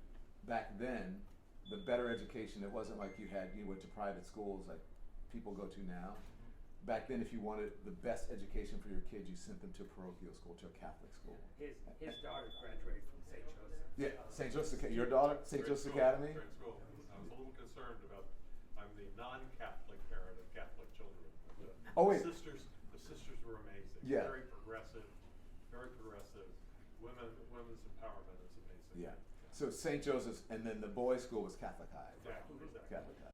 back then, the better education, it wasn't like you went to private schools like people go to now. Back then, if you wanted the best education for your kids, you sent them to a parochial school, to a Catholic school. His daughter graduated from St. Joseph. Yeah, St. Joseph's. Your daughter, St. Joseph's Academy. Great school. I was a little concerned about. I'm the non-Catholic parent of Catholic children. Oh, wait. The sisters were amazing. Yeah. Very progressive. Women's empowerment is amazing. Yeah. So St. Joseph's, and then the boys' school was Catholic High. Exactly. Catholic High.